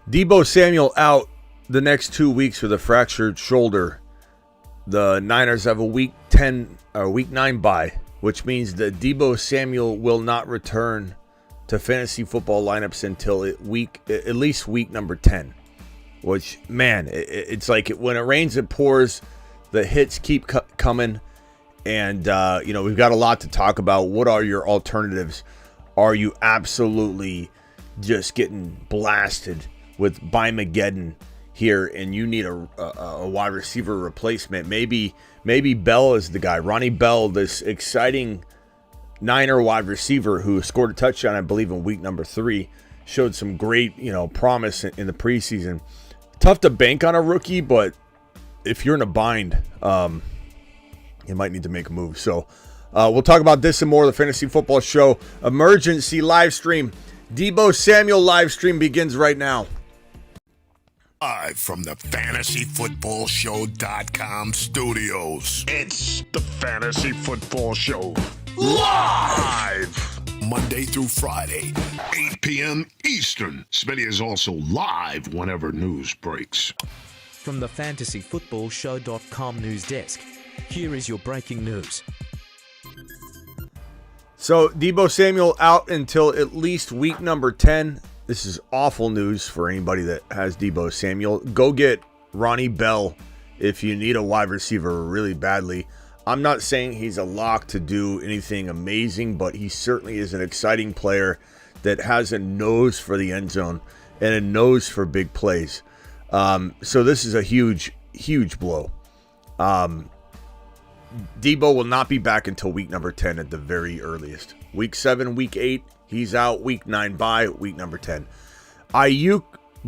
Deebo Samuel out the next 2 weeks with a fractured shoulder. The Niners have a week 9 bye, which means that Deebo Samuel will not return to fantasy football lineups until at least week number 10. Which, man, it's like when it rains, it pours. The hits keep coming. And, we've got a lot to talk about. What are your alternatives? Are you absolutely just getting blasted with Bymageddon here and you need a wide receiver replacement? Maybe Bell is the guy. Ronnie Bell, this exciting Niner wide receiver who scored a touchdown, I believe, in week number 3. Showed some great, promise in the preseason. Tough to bank on a rookie, but if you're in a bind, you might need to make a move. So we'll talk about this and more. The Fantasy Football Show emergency live stream. Deebo Samuel live stream begins right now. Live from the FantasyFootballShow.com studios. It's the Fantasy Football Show. Live! Monday through Friday, 8 p.m. Eastern. Smitty is also live whenever news breaks. From the FantasyFootballShow.com news desk, here is your breaking news. So, Deebo Samuel out until at least week number 10. This is awful news for anybody that has Deebo Samuel. Go get Ronnie Bell if you need a wide receiver really badly. I'm not saying he's a lock to do anything amazing, but he certainly is an exciting player that has a nose for the end zone and a nose for big plays. So this is a huge, huge blow. Deebo will not be back until week number 10 at the very earliest. Week 7, week 8, he's out. Week 9 bye, week number 10. Ayuk,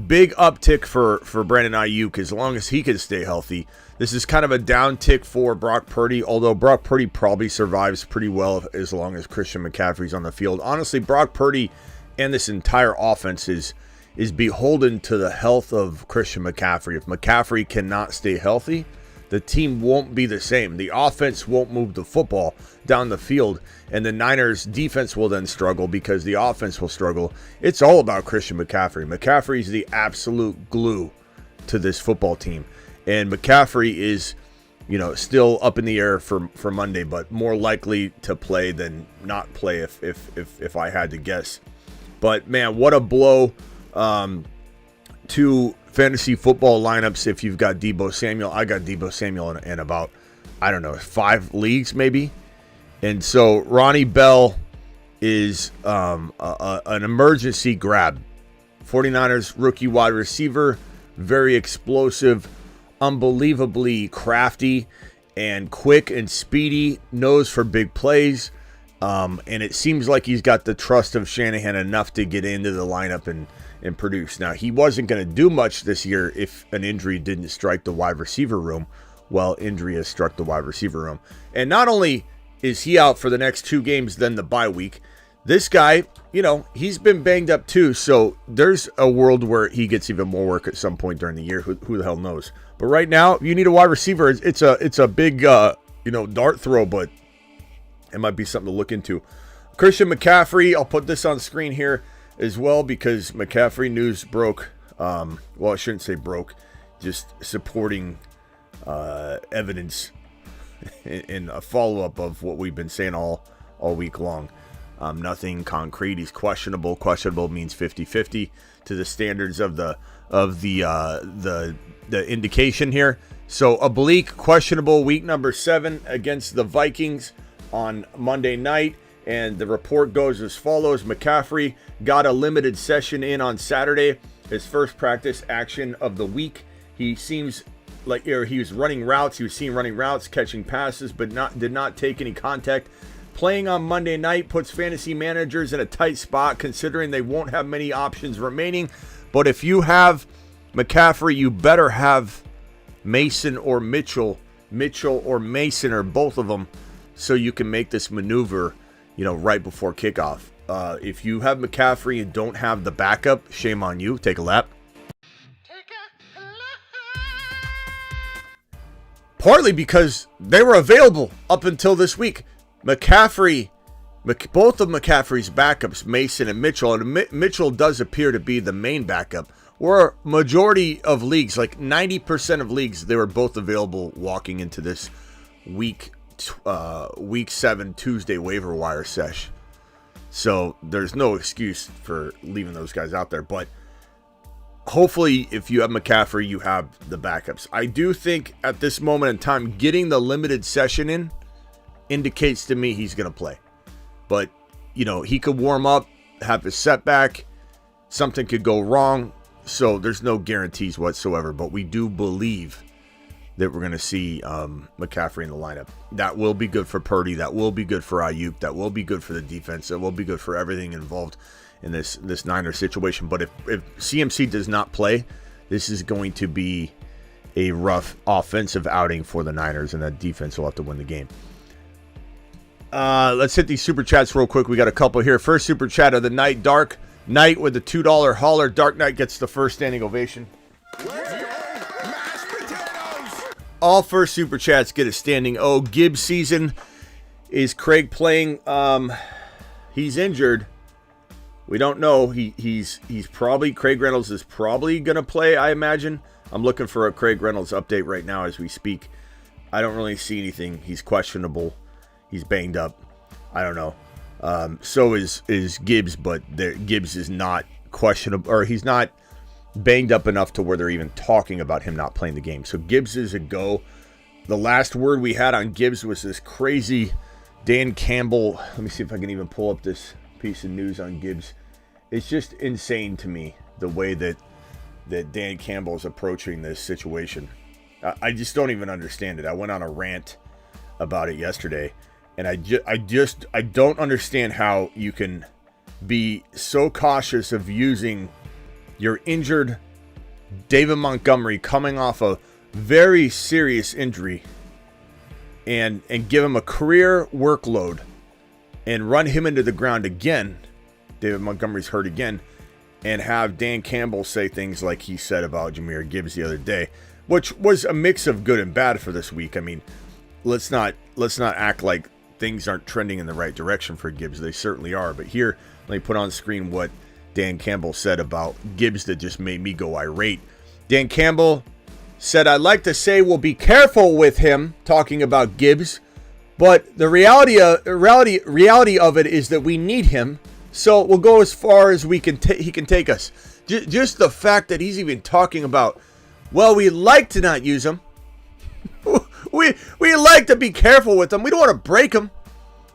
big uptick for Brandon Ayuk as long as he can stay healthy. This is kind of a down tick for Brock Purdy, although Brock Purdy probably survives pretty well as long as Christian McCaffrey's on the field. Honestly, Brock Purdy and this entire offense is beholden to the health of Christian McCaffrey. If McCaffrey cannot stay healthy, the team won't be the same. The offense won't move the football down the field, and the Niners' defense will then struggle because the offense will struggle. It's all about Christian McCaffrey. McCaffrey's the absolute glue to this football team, and McCaffrey is, still up in the air for Monday, but more likely to play than not play if I had to guess. But man, what a blow to fantasy football lineups if you've got Deebo Samuel. I got Deebo Samuel in about, 5 leagues maybe. And so Ronnie Bell is an emergency grab. 49ers rookie wide receiver, very explosive, unbelievably crafty and quick and speedy, knows for big plays. And it seems like he's got the trust of Shanahan enough to get into the lineup and produce. Now, he wasn't going to do much this year if an injury didn't strike the wide receiver room. Well, injury has struck the wide receiver room. And not only is he out for the next 2 games, then the bye week, this guy, he's been banged up too. So there's a world where he gets even more work at some point during the year. Who the hell knows? But right now, you need a wide receiver. It's a big, dart throw, but it might be something to look into. Christian McCaffrey, I'll put this on screen here as well because McCaffrey news broke. Well, I shouldn't say broke, just supporting evidence in a follow-up of what we've been saying all week long. Nothing concrete. He's questionable. Questionable means 50-50 to the standards of the indication here. So oblique, questionable, week number 7 against the Vikings on Monday night. And the report goes as follows. McCaffrey got a limited session in on Saturday, his first practice action of the week. He seems like he was running routes. He was seen running routes, catching passes, but did not take any contact. Playing on Monday night puts fantasy managers in a tight spot considering they won't have many options remaining. But if you have McCaffrey, you better have Mason or Mitchell or Mason or both of them so you can make this maneuver right before kickoff. If you have McCaffrey and don't have the backup, shame on you. Take a lap. Partly because they were available up until this week. McCaffrey both of McCaffrey's backups, Mason and Mitchell, and Mitchell does appear to be the main backup, were majority of leagues, like 90% of leagues, they were both available walking into this week 7 Tuesday waiver wire sesh. So there's no excuse for leaving those guys out there. But hopefully, if you have McCaffrey, you have the backups. I do think at this moment in time, getting the limited session in indicates to me he's going to play. But, he could warm up, have a setback. Something could go wrong. So there's no guarantees whatsoever. But we do believe that we're going to see McCaffrey in the lineup. That will be good for Purdy. That will be good for Ayuk. That will be good for the defense. That will be good for everything involved in this Niners situation. But if CMC does not play, this is going to be a rough offensive outing for the Niners, and that defense will have to win the game. Let's hit these super chats real quick. We got a couple here. First super chat of the night, Dark Knight with the $2 hauler. Dark Knight gets the first standing ovation. All first super chats get a standing O. Gibbs season. Is Craig playing? He's injured. We don't know. He's probably, Craig Reynolds is probably going to play, I imagine. I'm looking for a Craig Reynolds update right now as we speak. I don't really see anything. He's questionable. He's banged up. I don't know. So is Gibbs, but Gibbs is not questionable, or he's not banged up enough to where they're even talking about him not playing the game. So Gibbs is a go. The last word we had on Gibbs was this crazy Dan Campbell. Let me see if I can even pull up this piece of news on Gibbs. It's just insane to me the way that Dan Campbell is approaching this situation. I just don't even understand it. I went on a rant about it yesterday, and I don't understand how you can be so cautious of using your injured David Montgomery coming off a very serious injury and give him a career workload and run him into the ground again. David Montgomery's hurt again, and have Dan Campbell say things like he said about Jahmyr Gibbs the other day, which was a mix of good and bad for this week. I mean, let's not act like things aren't trending in the right direction for Gibbs. They certainly are. But here, let me put on screen what Dan Campbell said about Gibbs that just made me go irate. Dan Campbell said, "I'd like to say we'll be careful with him," talking about Gibbs, but the reality of it is that we need him, so we'll go as far as he can take us. Just the fact that he's even talking about, well, we like to not use him. we like to be careful with him. We don't want to break him.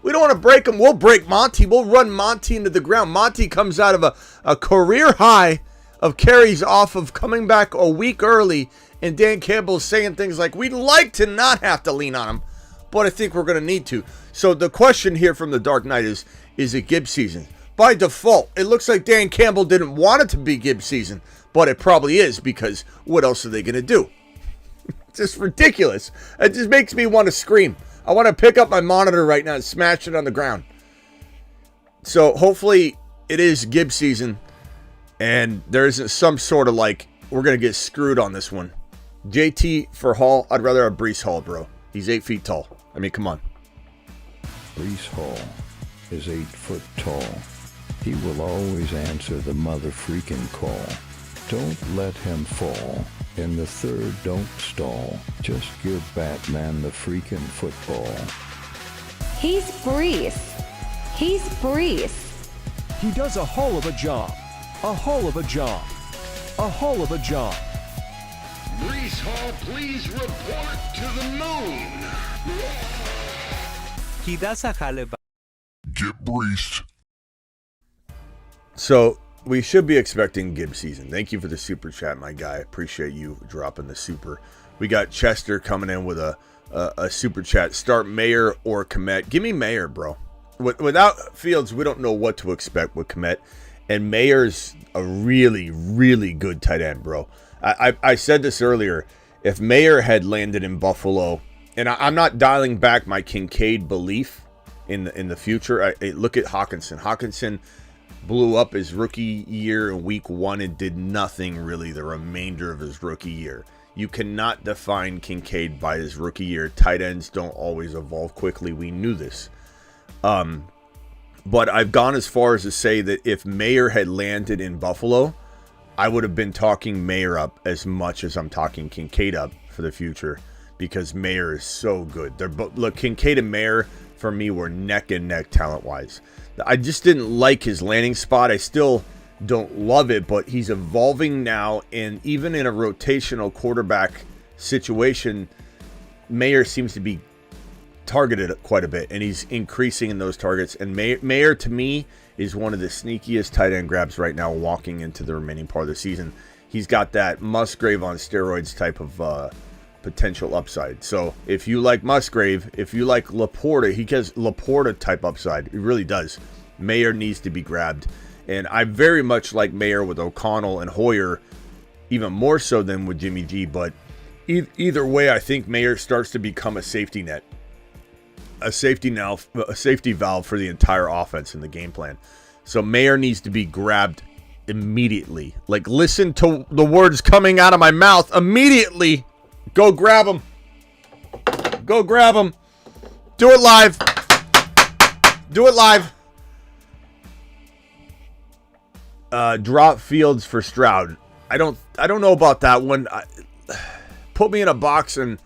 We don't want to break him. We'll break Monty. We'll run Monty into the ground. Monty comes out of a career high of carries off of coming back a week early, and Dan Campbell's saying things like, we'd like to not have to lean on him, but I think we're going to need to. So the question here from the Dark Knight is it Gibbs season? By default, it looks like Dan Campbell didn't want it to be Gibbs season, but it probably is, because what else are they going to do? It's just ridiculous. It just makes me want to scream. I want to pick up my monitor right now and smash it on the ground. So hopefully it is Gibbs season, and there isn't some sort of like, we're going to get screwed on this one. JT for Hall, I'd rather have Breece Hall, bro. He's 8 feet tall. I mean, come on. Breece Hall is 8 foot tall. He will always answer the mother freaking call. Don't let him fall. In the third, don't stall. Just give Batman the freaking football. He's Breece. He's Breece. He does a whole of a job. A whole of a job. A whole of a job. Breece Hall, please report to the moon. He does a hell of a... Get breached. So we should be expecting Gibbs season. Thank you for the super chat, my guy. Appreciate you dropping the super. We got Chester coming in with a super chat. Start Mayer or Kmet. Give me Mayer, bro. Without Fields, we don't know what to expect with Kmet. And Mayer's a really, really good tight end, bro. I said this earlier. If Mayer had landed in Buffalo, and I'm not dialing back my Kincaid belief in the future. Look at Hawkinson. Hawkinson blew up his rookie year in week 1 and did nothing really the remainder of his rookie year. You cannot define Kincaid by his rookie year. Tight ends don't always evolve quickly. We knew this. But I've gone as far as to say that if Mayer had landed in Buffalo, I would have been talking Mayer up as much as I'm talking Kincaid up for the future, because Mayer is so good. Look, Kincaid and Mayer for me were neck and neck talent-wise. I just didn't like his landing spot. I still don't love it, but he's evolving now, and even in a rotational quarterback situation, Mayer seems to be targeted quite a bit, and he's increasing in those targets. And Mayer to me is one of the sneakiest tight end grabs right now walking into the remaining part of the season. He's got that Musgrave on steroids type of potential upside. So if you like Musgrave, if you like Laporta, he has Laporta type upside. He really does. Mayer needs to be grabbed. And I very much like Mayer with O'Connell and Hoyer, even more so than with Jimmy G. But either way, I think Mayer starts to become a safety net. A safety valve for the entire offense in the game plan. So Mayer needs to be grabbed immediately. Like, listen to the words coming out of my mouth. Immediately. Go grab him. Go grab him. Do it live. Do it live. Drop Fields for Stroud. I don't know about that one. Put me in a box, and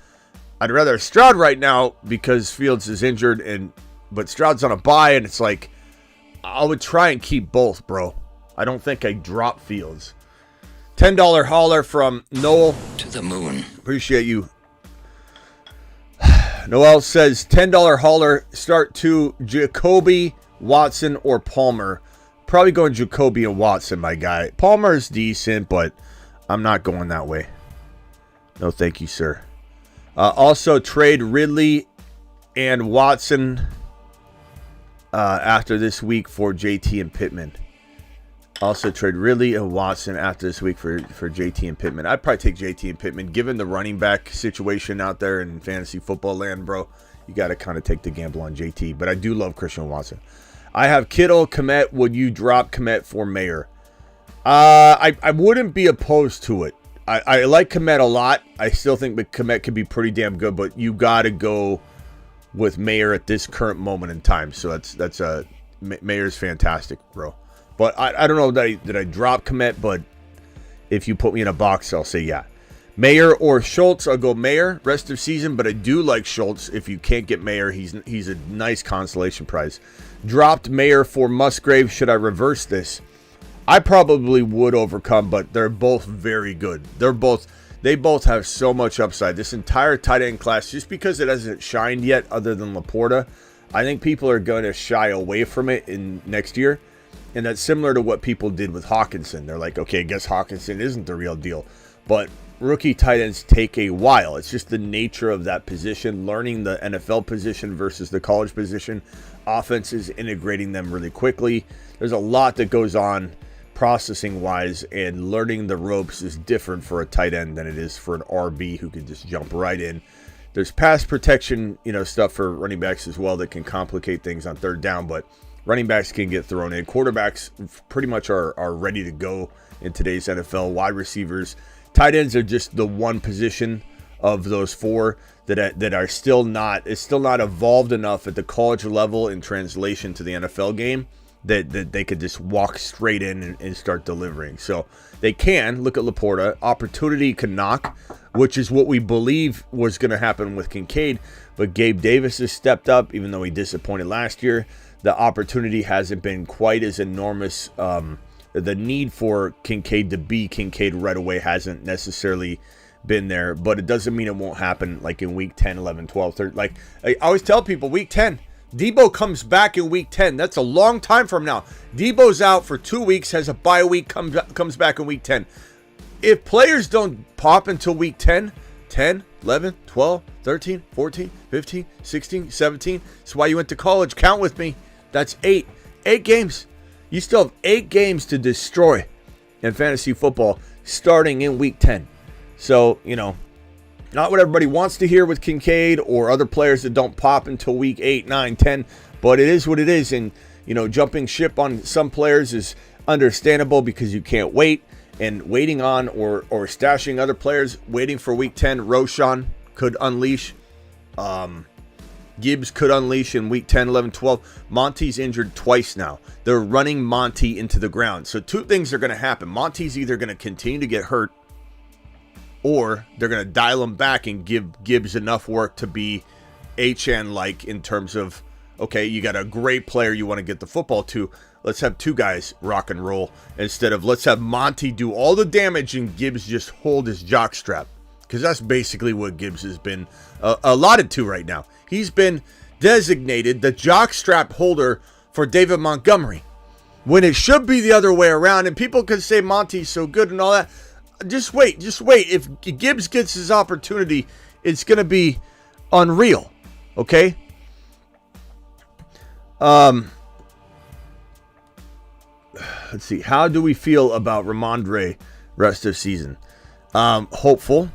I'd rather Stroud right now because Fields is injured, but Stroud's on a bye, and it's like I would try and keep both, bro. I don't think I drop Fields. $10 hauler from Noel. To the moon. Appreciate you. Noel says $10 hauler, start to Jacoby, Watson, or Palmer. Probably going Jacoby and Watson, my guy. Palmer's decent, but I'm not going that way. No, thank you, sir. Also, trade Ridley and Watson after this week for JT and Pittman. Also, trade Ridley and Watson after this week for JT and Pittman. I'd probably take JT and Pittman. Given the running back situation out there in fantasy football land, bro, you got to kind of take the gamble on JT. But I do love Christian Watson. I have Kittle, Kmet. Would you drop Kmet for Mayer? I wouldn't be opposed to it. I like Kmet a lot. I still think that Kmet could be pretty damn good, but you got to go with Mayer at this current moment in time. So that's Mayer's fantastic, bro. But I don't know that I drop Kmet, but if you put me in a box, I'll say yeah. Mayer or Schultz, I'll go Mayer rest of season, but I do like Schultz. If you can't get Mayer, he's a nice consolation prize. Dropped Mayer for Musgrave. Should I reverse this? I probably would overcome, but they're both very good. They both have so much upside. This entire tight end class, just because it hasn't shined yet other than Laporta, I think people are going to shy away from it in next year. And that's similar to what people did with Hawkinson. They're like, okay, I guess Hawkinson isn't the real deal. But rookie tight ends take a while. It's just the nature of that position, learning the NFL position versus the college position. Offenses integrating them really quickly. There's a lot that goes on processing-wise, and learning the ropes is different for a tight end than it is for an RB who can just jump right in. There's pass protection, stuff for running backs as well that can complicate things on third down, but running backs can get thrown in. Quarterbacks pretty much are ready to go in today's NFL. Wide receivers, tight ends are just the one position of those four that are still not evolved enough at the college level in translation to the NFL game that they could just walk straight in and start delivering. So they can. Look at Laporta. Opportunity can knock, which is what we believe was going to happen with Kincaid. But Gabe Davis has stepped up, even though he disappointed last year. The opportunity hasn't been quite as enormous. The need for Kincaid to be Kincaid right away hasn't necessarily been there, but it doesn't mean it won't happen like in week 10, 11, 12, 13. Like I always tell people, week 10, Deebo comes back in week 10. That's a long time from now. Deebo's out for 2 weeks, has a bye week, comes back in week 10. If players don't pop until week 10, 11, 12, 13, 14, 15, 16, 17. That's why you went to college. Count with me. That's 8. 8 games. You still have 8 games to destroy in fantasy football starting in week 10. So, not what everybody wants to hear with Kincaid or other players that don't pop until week 8, 9, 10, but it is what it is. And, jumping ship on some players is understandable because you can't wait. And waiting on or stashing other players, waiting for week 10, Roshan could unleash. Gibbs could unleash in week 10, 11, 12. Monty's injured twice now. They're running Monty into the ground. So two things are going to happen. Monty's either going to continue to get hurt, or they're going to dial him back and give Gibbs enough work to be Achane-like in terms of, okay, you got a great player you want to get the football to. Let's have two guys rock and roll instead of let's have Monty do all the damage and Gibbs just hold his jockstrap. Because that's basically what Gibbs has been allotted to right now. He's been designated the jockstrap holder for David Montgomery, when it should be the other way around. And people can say Monty's so good and all that. Just wait. If Gibbs gets his opportunity, it's going to be unreal. Okay? Let's see. How do we feel about Ramondre rest of season? Hopeful.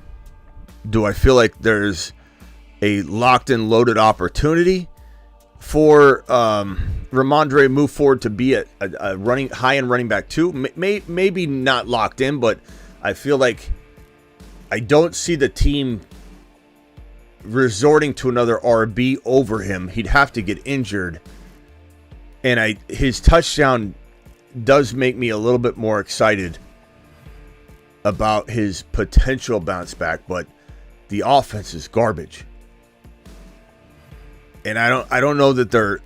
Do I feel like there's a locked and loaded opportunity for Ramondre move forward to be a running high-end running back too? Maybe not locked in, but I feel like I don't see the team resorting to another RB over him. He'd have to get injured, and his touchdown does make me a little bit more excited about his potential bounce back, but the offense is garbage. And I don't know that they're,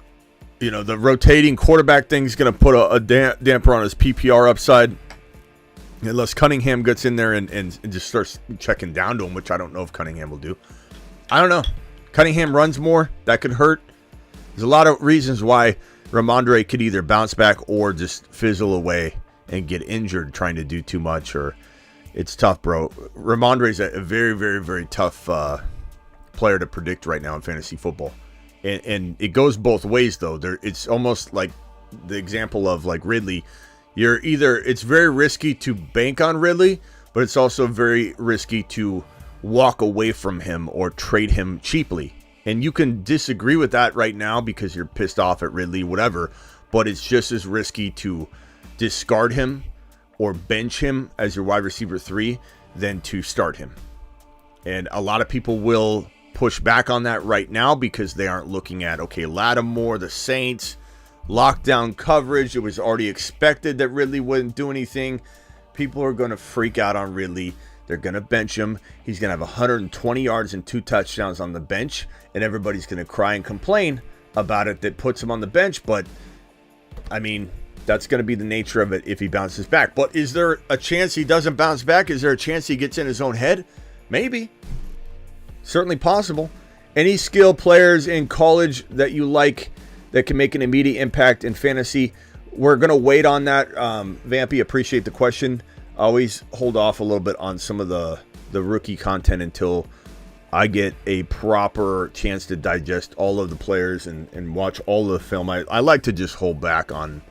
the rotating quarterback thing is going to put a damper on his PPR upside, unless Cunningham gets in there and just starts checking down to him, which I don't know if Cunningham will do. I don't know. Cunningham runs more. That could hurt. There's a lot of reasons why Ramondre could either bounce back or just fizzle away and get injured trying to do too much, or it's tough, bro. Ramondre's a very, very, very tough player to predict right now in fantasy football. And it goes both ways, though. It's almost like the example of like Ridley. It's very risky to bank on Ridley, but it's also very risky to walk away from him or trade him cheaply. And you can disagree with that right now because you're pissed off at Ridley, whatever. But it's just as risky to discard him or bench him as your wide receiver 3 than to start him. And a lot of people will push back on that right now because they aren't looking at, okay, Lattimore, the Saints, lockdown coverage. It was already expected that Ridley wouldn't do anything. People are going to freak out on Ridley. They're going to bench him. He's going to have 120 yards and 2 touchdowns on the bench, and everybody's going to cry and complain about it that puts him on the bench. But, I mean, that's going to be the nature of it if he bounces back. But is there a chance he doesn't bounce back? Is there a chance he gets in his own head? Maybe. Certainly possible. Any skill players in college that you like that can make an immediate impact in fantasy? We're going to wait on that. Vampy, appreciate the question. Always hold off a little bit on some of the rookie content until I get a proper chance to digest all of the players and watch all of the film. I like to just hold back on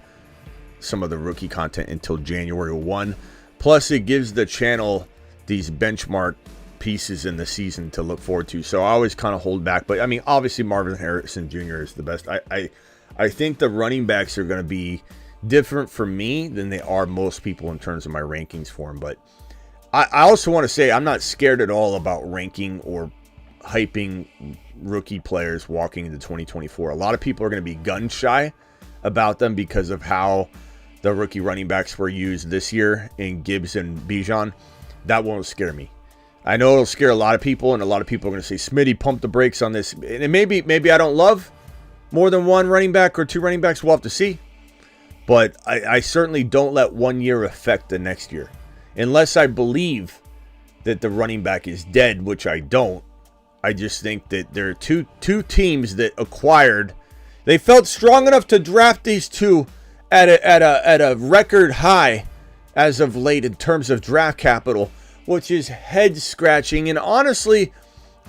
some of the rookie content until January 1. Plus, it gives the channel these benchmark pieces in the season to look forward to. So I always kind of hold back. But, I mean, obviously Marvin Harrison Jr. is the best. I think the running backs are going to be different for me than they are most people in terms of my rankings for them. But I also want to say I'm not scared at all about ranking or hyping rookie players walking into 2024. A lot of people are going to be gun shy about them because of how the rookie running backs were used this year in Gibbs and Bijan. That won't scare me. I know it'll scare a lot of people, and a lot of people are going to say, Smitty, pump the brakes on this. And maybe I don't love more than one running back or 2 running backs. We'll have to see. But I certainly don't let 1 year affect the next year. Unless I believe that the running back is dead, which I don't. I just think that there are two teams that acquired. They felt strong enough to draft these two at a record high as of late in terms of draft capital, which is head-scratching. And honestly,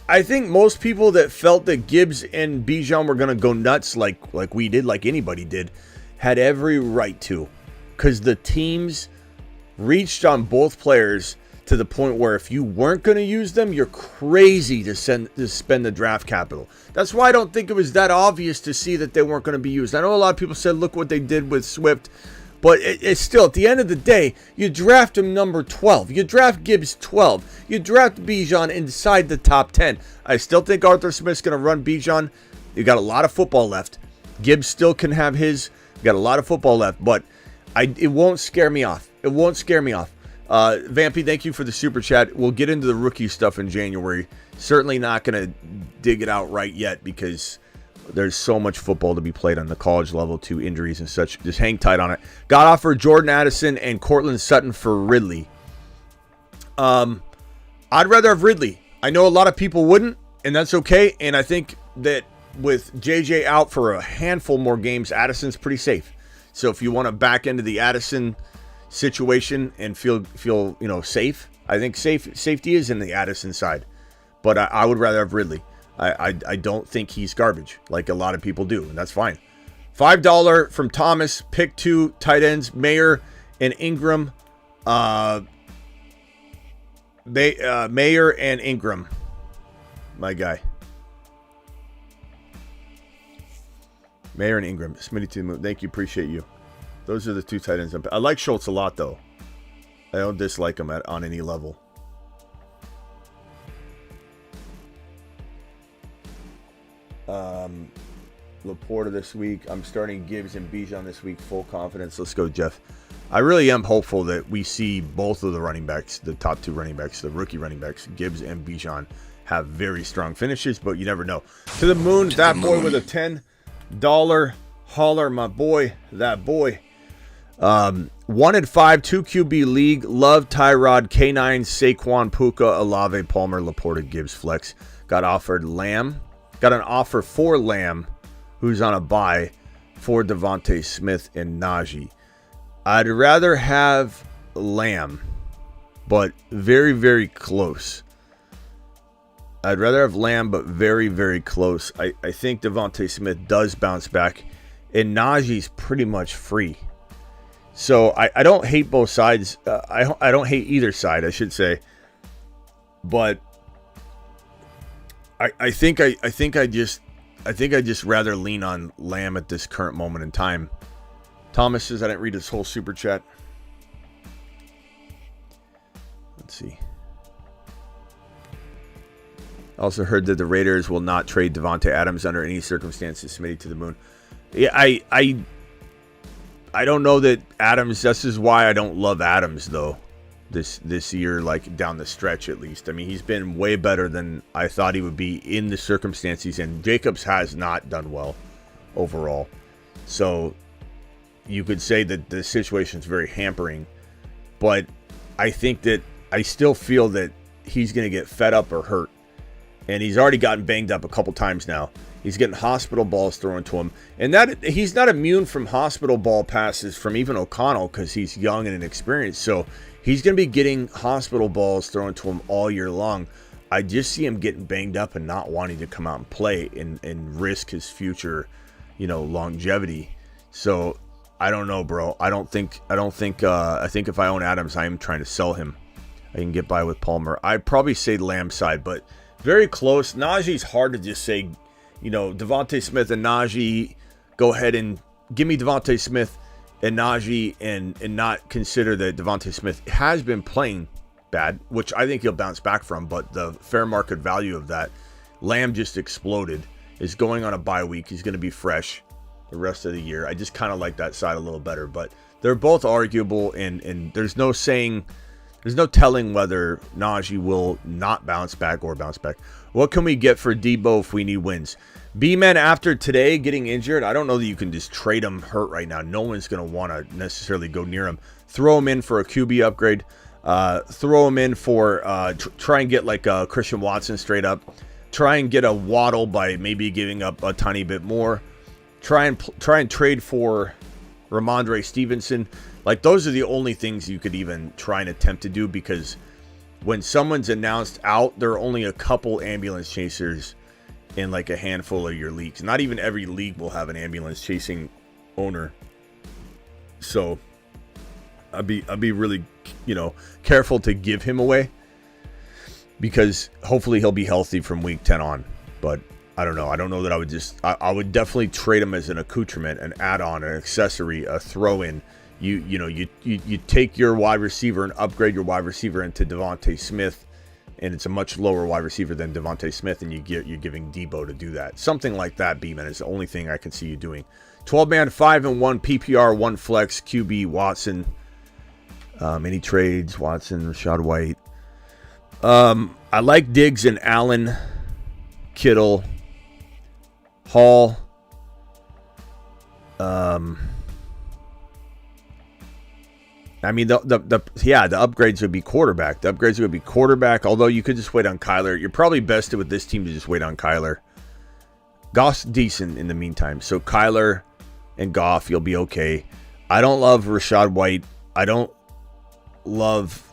I think most people that felt that Gibbs and Bijan were going to go nuts like we did, like anybody did, had every right to. Because the teams reached on both players to the point where if you weren't going to use them, you're crazy to spend the draft capital. That's why I don't think it was that obvious to see that they weren't going to be used. I know a lot of people said, look what they did with Swift. But it's still, at the end of the day, you draft him number 12. You draft Gibbs 12. You draft Bijan inside the top 10. I still think Arthur Smith's going to run Bijan You got a lot of football left. Gibbs still can have his. Got a lot of football left, but it won't scare me off. It won't scare me off. Vampy, thank you for the super chat. We'll get into the rookie stuff in January. Certainly not going to dig it out right yet because there's so much football to be played on the college level to injuries and such. Just hang tight on it. Got offered Jordan Addison and Cortland Sutton for Ridley. I'd rather have Ridley. I know a lot of people wouldn't, and that's okay. And I think that with JJ out for a handful more games, Addison's pretty safe. So if you want to back into the Addison situation and feel safe, I think safety is in the Addison side. But I would rather have Ridley. I don't think he's garbage like a lot of people do, and that's fine. $5 from Thomas. Pick 2 tight ends, Mayer and Ingram. Mayer and Ingram, my guy. Mayer and Ingram. Smitty to the moon. Thank you. Appreciate you. Those are the 2 tight ends. I like Schultz a lot, though. I don't dislike him on any level. Laporta this week. I'm starting Gibbs and Bijan this week. Full confidence. Let's go, Jeff. I really am hopeful that we see both of the running backs, the top 2 running backs, the rookie running backs, Gibbs and Bijan, have very strong finishes, but you never know. To the moon, that boy with a $10 holler, my boy, that boy. 1 and 5, 2 QB league. Love Tyrod, K9, Saquon, Puka, Olave, Palmer, Laporta, Gibbs, flex. Got offered Lamb. Got an offer for Lamb, who's on a bye, for Devontae Smith and Najee. I'd rather have Lamb, but very, very close. I'd rather have Lamb, but very, very close. I think Devontae Smith does bounce back, and Najee's pretty much free. So I don't hate both sides. I don't hate either side, I should say. But I think I just rather lean on Lamb at this current moment in time. Thomas says I didn't read his whole super chat. Let's see. Also heard that the Raiders will not trade Devontae Adams under any circumstances. Smitty to the moon. Yeah, I don't know that Adams. This is why I don't love Adams though. This year, like down the stretch at least. I mean, he's been way better than I thought he would be in the circumstances, and Jacobs has not done well overall. So you could say that the situation is very hampering, but I think that I still feel that he's going to get fed up or hurt, and he's already gotten banged up a couple times now. He's getting hospital balls thrown to him, and that he's not immune from hospital ball passes from even O'Connell because he's young and inexperienced. So he's going to be getting hospital balls thrown to him all year long. I just see him getting banged up and not wanting to come out and play and risk his future, longevity. So I don't know, bro. I think if I own Adams, I am trying to sell him. I can get by with Palmer. I'd probably say Lamb side, but very close. Najee's hard to just say, Devontae Smith and Najee, go ahead and give me Devontae Smith and Najee and not consider that Devontae Smith has been playing bad, which I think he'll bounce back from, but the fair market value of that, Lamb just exploded, is going on a bye week. He's going to be fresh the rest of the year. I just kind of like that side a little better, but they're both arguable, and there's no telling whether Najee will not bounce back or bounce back. What can we get for Deebo if we need wins? B-Man, after today getting injured, I don't know that you can just trade him hurt right now. No one's going to want to necessarily go near him. Throw him in for a QB upgrade. Throw him in for try and get like a Christian Watson straight up. Try and get a Waddle by maybe giving up a tiny bit more. Try and trade for Ramondre Stevenson. Like, those are the only things you could even try and attempt to do, because when someone's announced out, there are only a couple ambulance chasers in like a handful of your leagues. Not even every league will have an ambulance chasing owner. So I'd be really, careful to give him away, because hopefully he'll be healthy from week 10 on. But I don't know. I don't know that I would I would definitely trade him as an accoutrement, an add-on, an accessory, a throw-in. You take your wide receiver and upgrade your wide receiver into Devontae Smith and it's a much lower wide receiver than Devontae Smith, and you're giving Deebo to do that. Something like that, B-Man, is the only thing I can see you doing. 12-man, 5-1 PPR, 1 flex, QB, Watson. Any trades, Watson, Rachaad White. I like Diggs and Allen, Kittle, Hall. I mean, the upgrades would be quarterback. The upgrades would be quarterback, although you could just wait on Kyler. You're probably bested with this team to just wait on Kyler. Goff's decent in the meantime. So Kyler and Goff, you'll be okay. I don't love Rachaad White. I don't love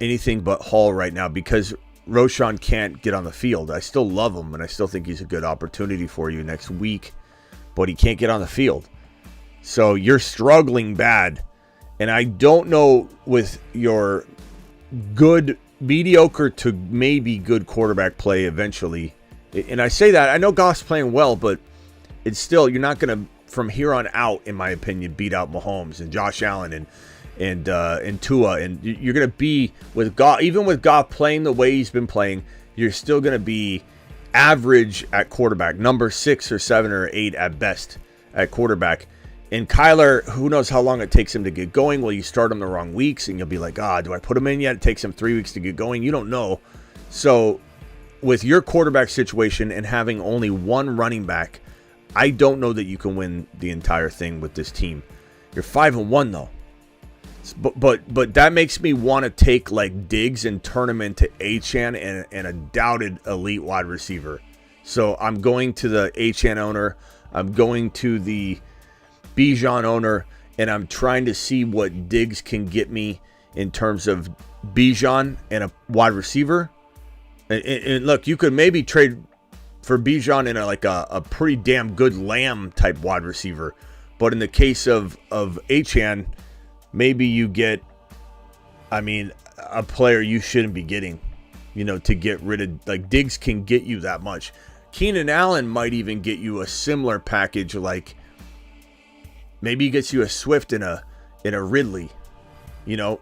anything but Hall right now because Roschon can't get on the field. I still love him, and I still think he's a good opportunity for you next week, but he can't get on the field. So you're struggling bad. And I don't know with your good, mediocre to maybe good quarterback play eventually. And I say that, I know Goff's playing well, but it's still, you're not going to, from here on out, in my opinion, beat out Mahomes and Josh Allen and Tua. And you're going to be, with Goff, even with Goff playing the way he's been playing, you're still going to be average at quarterback, number 6 or 7 or 8 at best at quarterback. And Kyler, who knows how long it takes him to get going? Will you start him the wrong weeks? And you'll be like, do I put him in yet? It takes him 3 weeks to get going. You don't know. So with your quarterback situation and having only one running back, I don't know that you can win the entire thing with this team. You're 5-1 though. But that makes me want to take like Diggs and turn him into Achane and a doubted elite wide receiver. So I'm going to the Achane owner. I'm going to the Bijan owner, and I'm trying to see what Diggs can get me in terms of Bijan and a wide receiver. And look, you could maybe trade for Bijan in a pretty damn good Lamb type wide receiver. But in the case of Achane, maybe you get, a player you shouldn't be getting, to get rid of. Like Diggs can get you that much. Keenan Allen might even get you a similar package, like maybe he gets you a Swift and a Ridley,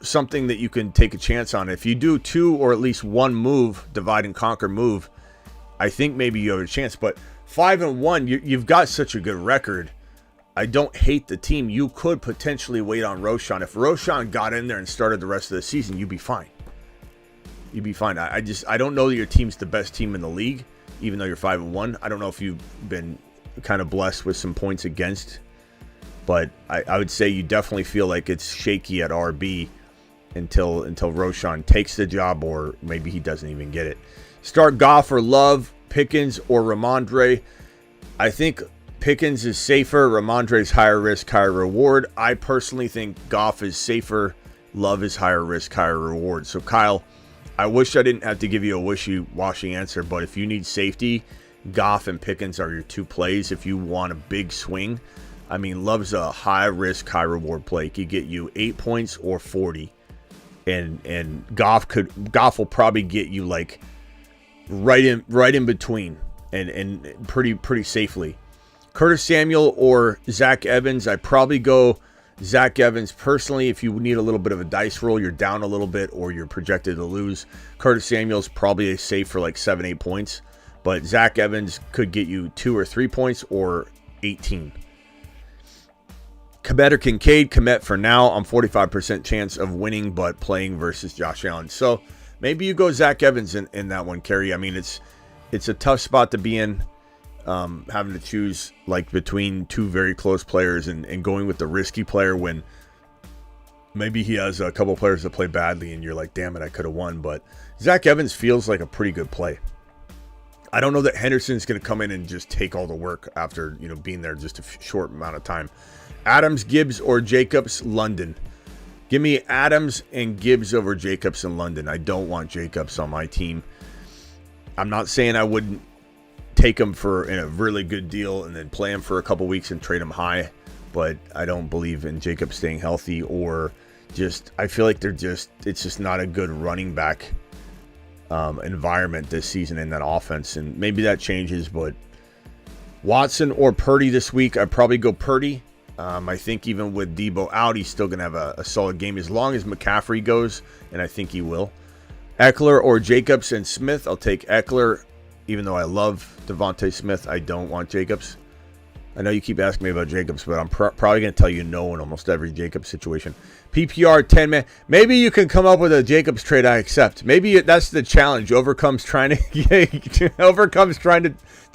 something that you can take a chance on. If you do 2 or at least 1 move, divide and conquer move, I think maybe you have a chance. But 5-1, you've got such a good record. I don't hate the team. You could potentially wait on Roschon. If Roschon got in there and started the rest of the season, you'd be fine. You'd be fine. I don't know that your team's the best team in the league, even though you're 5-1. I don't know if you've been kind of blessed with some points against. But I would say you definitely feel like it's shaky at RB until Roschon takes the job, or maybe he doesn't even get it. Start Goff or Love, Pickens or Ramondre. I think Pickens is safer. Ramondre's higher risk, higher reward. I personally think Goff is safer. Love is higher risk, higher reward. So Kyle, I wish I didn't have to give you a wishy-washy answer, but if you need safety, Goff and Pickens are your 2 plays. If you want a big swing, Love's a high-risk, high-reward play. He could get you 8 points or 40. And Goff will probably get you like right in between and pretty safely. Curtis Samuel or Zach Evans, I probably go Zach Evans personally. If you need a little bit of a dice roll, you're down a little bit or you're projected to lose. Curtis Samuel's probably a safe for like 7-8 points. But Zach Evans could get you 2 or 3 points or 18. Komet or Kincaid. Komet for now. I'm 45% chance of winning, but playing versus Josh Allen. So maybe you go Zach Evans in that one, Kerry. It's a tough spot to be in, having to choose like between 2 very close players and going with the risky player when maybe he has a couple players that play badly and you're like, damn it, I could have won. But Zach Evans feels like a pretty good play. I don't know that Henderson's going to come in and just take all the work after being there just a short amount of time. Adams, Gibbs, or Jacobs, London. Give me Adams and Gibbs over Jacobs and London. I don't want Jacobs on my team. I'm not saying I wouldn't take him in a really good deal and then play him for a couple weeks and trade him high, but I don't believe in Jacobs staying healthy or I feel like it's just not a good running back environment this season in that offense, and maybe that changes. But Watson or Purdy this week, I'd probably go Purdy. I think even with Deebo out, he's still going to have a solid game as long as McCaffrey goes, and I think he will. Eckler or Jacobs and Smith. I'll take Eckler, even though I love Devontae Smith. I don't want Jacobs. I know you keep asking me about Jacobs, but I'm probably going to tell you no in almost every Jacobs situation. PPR 10-man. Maybe you can come up with a Jacobs trade I accept. Maybe that's the challenge. Overcomes trying to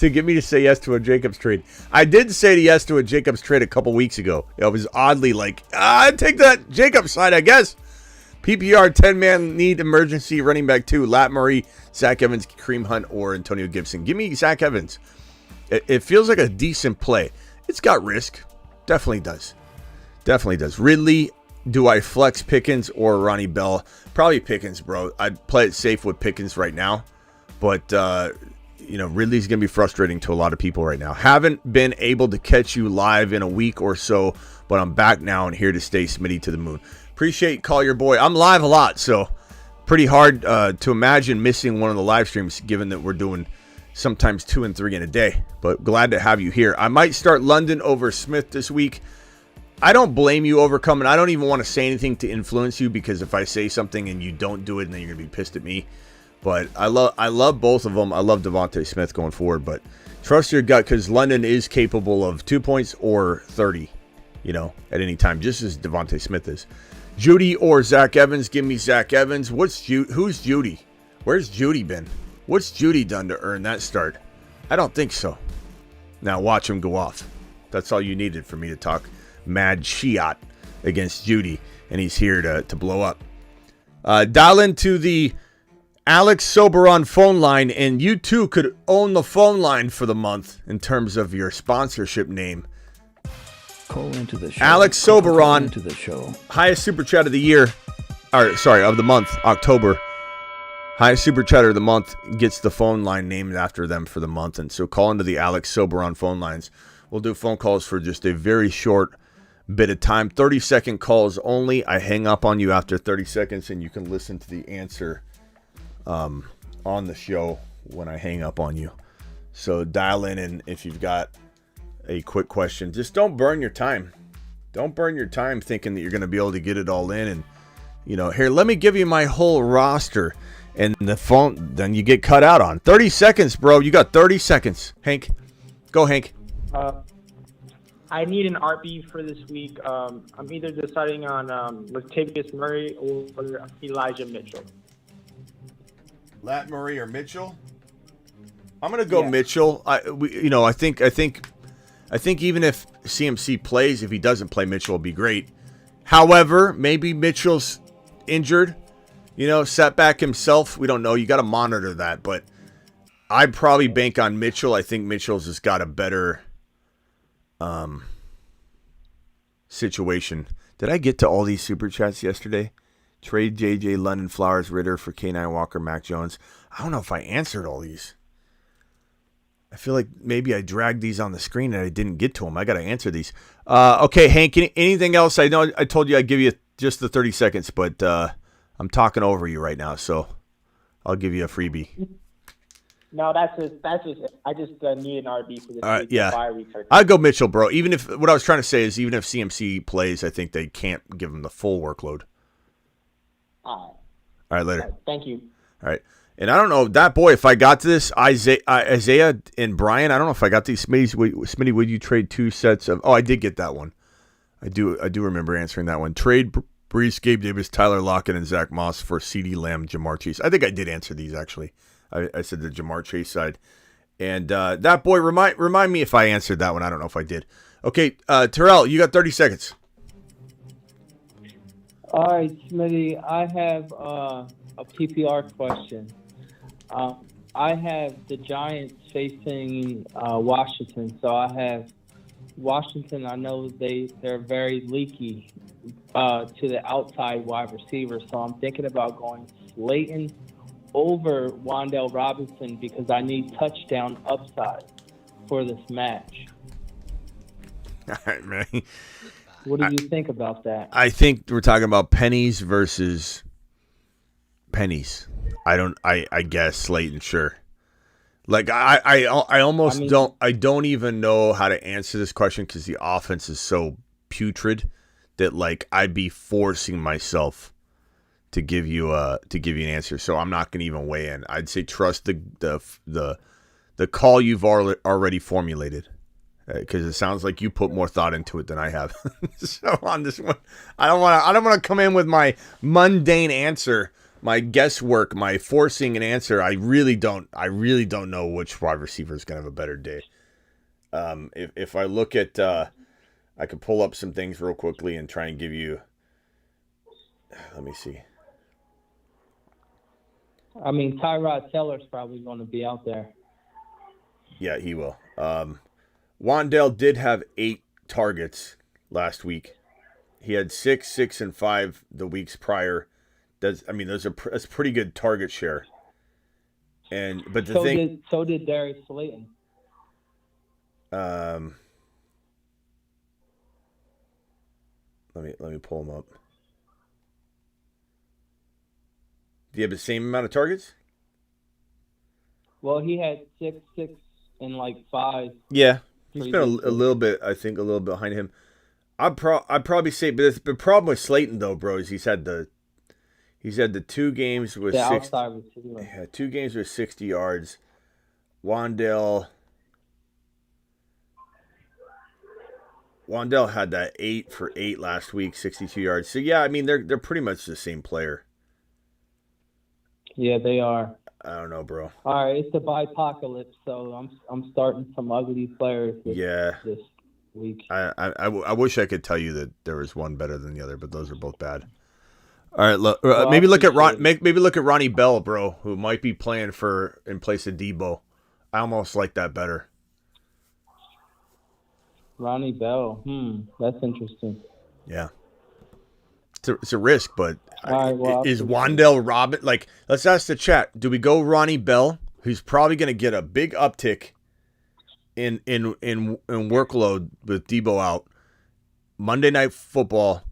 get me to say yes to a Jacobs trade. I did say yes to a Jacobs trade a couple weeks ago. I was oddly like, I'd take that Jacobs side, I guess. PPR 10-man need emergency running back 2. Lat Murray, Zach Evans, Kareem Hunt, or Antonio Gibson. Give me Zach Evans. It feels like a decent play. It's got risk. Definitely does. Definitely does. Ridley, do I flex Pickens or Ronnie Bell? Probably Pickens, bro. I'd play it safe with Pickens right now. But, Ridley's going to be frustrating to a lot of people right now. Haven't been able to catch you live in a week or so, but I'm back now and here to stay Smitty to the moon. Appreciate Call Your Boy. I'm live a lot, so pretty hard to imagine missing one of the live streams given that we're doing sometimes 2 and 3 in a day, but glad to have you here. I might start London over Smith this week. I don't blame you overcoming. I don't even want to say anything to influence you because if I say something and you don't do it, then you're going to be pissed at me. But I love both of them. I love Devontae Smith going forward, but trust your gut because London is capable of 2 points or 30, at any time, just as Devontae Smith is. Judy or Zach Evans? Give me Zach Evans. Who's Judy? Where's Judy been? What's Judy done to earn that start? I don't think so. Now watch him go off. That's all you needed for me to talk mad shiat against Judy, and he's here to blow up. Dial into the Alex Soberon phone line, and you too could own the phone line for the month in terms of your sponsorship name. Call into the show. Alex Soberon, Call into the show. highest super chat of the year, of the month, October. Highest super chatter of the month gets the phone line named after them for the month. And so call into the Alex Soberon phone lines. We'll do phone calls for just a very short bit of time. 30-second calls only. I hang up on you after 30 seconds, and you can listen to the answer on the show when I hang up on you. So dial in, and if you've got a quick question, just don't burn your time. Don't burn your time thinking that you're going to be able to get it all in. And, here, let me give you my whole roster. And the phone, then you get cut out on. 30 seconds, bro. You got 30 seconds. Hank. Go, Hank. I need an RB for this week. I'm either deciding on Latavius Murray or Elijah Mitchell. Lat Murray or Mitchell? I'm gonna go Mitchell. I think even if CMC plays, if he doesn't play, Mitchell will be great. However, maybe Mitchell's injured. Setback himself. We don't know. You got to monitor that. But I'd probably bank on Mitchell. I think Mitchell's just got a better situation. Did I get to all these super chats yesterday? Trade JJ, London, Flowers, Ritter for K9 Walker, Mac Jones. I don't know if I answered all these. I feel like maybe I dragged these on the screen and I didn't get to them. I got to answer these. Okay, Hank, anything else? I know I told you I'd give you just the 30 seconds, but I'm talking over you right now, so I'll give you a freebie. No, that's just it. I just need an RB for this week. Yeah. I'd go Mitchell, bro. Even if what I was trying to say is even if CMC plays, I think they can't give him the full workload. All right, later. All right, thank you. All right. And I don't know, that boy, if I got to this, Isaiah and Brian, I don't know if I got these. Smitty, would you trade 2 sets of... Oh, I did get that one. I do remember answering that one. Trade Brees, Gabe Davis, Tyler Lockett, and Zach Moss for CeeDee Lamb, Ja'Marr Chase. I think I did answer these, actually. I said the Ja'Marr Chase side. And that boy, remind me if I answered that one. I don't know if I did. Okay, Terrell, you got 30 seconds. All right, Smitty, I have a PPR question. I have the Giants facing Washington, so I have Washington. I know they're very leaky to the outside wide receiver, so I'm thinking about going Slayton over Wan'Dale Robinson because I need touchdown upside for this match. All right, man. What do you think about that? I think we're talking about pennies versus pennies. I guess Slayton, sure. Like I almost don't even know how to answer this question because the offense is so putrid that like I'd be forcing myself to give you an answer. So I'm not going to even weigh in. I'd say trust the call you've already formulated, because it sounds like you put more thought into it than I have. So on this one, I don't want to come in with my mundane answer, my guesswork, my forcing an answer. I really don't know which wide receiver is going to have a better day. If I look at, I could pull up some things real quickly and try and give you. Let me see. I mean, Tyrod Taylor's probably going to be out there. Yeah, he will. Wandale did have 8 targets last week. He had 6, 6, and 5 the weeks prior. That's pretty good target share. But So did Darius Slayton. Let me pull him up. Do you have the same amount of targets? Well, he had 6, 6, and 5. Yeah, he's been a little bit. I think a little bit behind him. I'd probably say, but the problem with Slayton though, bro, is he's had the 2 games with 2 games with 60 yards. Wandale had that 8 for 8 last week, 62 yards. So yeah, I mean they're pretty much the same player. Yeah, they are. I don't know, bro. All right, it's the bipocalypse, so I'm starting some ugly players this week. I wish I could tell you that there was one better than the other, but those are both bad. All right, look, maybe look at Ronnie Bell, bro, who might be playing in place of Deebo. I almost like that better. Ronnie Bell. That's interesting. Yeah. It's a risk, but right, is Wandale Robin, let's ask the chat, do we go Ronnie Bell, who's probably going to get a big uptick in workload with Deebo out, Monday Night Football,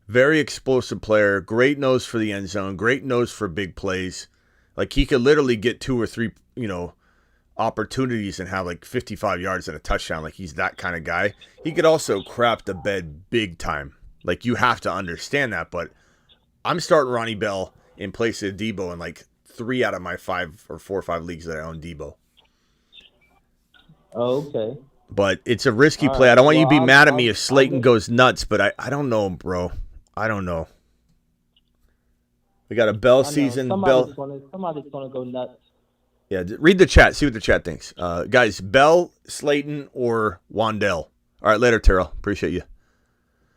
very explosive player, great nose for the end zone, great nose for big plays. He could literally get 2 or 3, opportunities and have 55 yards and a touchdown. He's that kind of guy. He could also crap the bed big time. You have to understand that, but I'm starting Ronnie Bell in place of Deebo in 3 out of my 5 or 4 or 5 leagues that I own Deebo. Oh, okay. But it's a risky play. I don't want you to be mad at me if Slayton goes nuts, but I don't know, bro. I don't know. We got a Bell season. Somebody's going to go nuts. Yeah, read the chat. See what the chat thinks. Guys, Bell, Slayton, or Wandale. All right, later, Terrell. Appreciate you.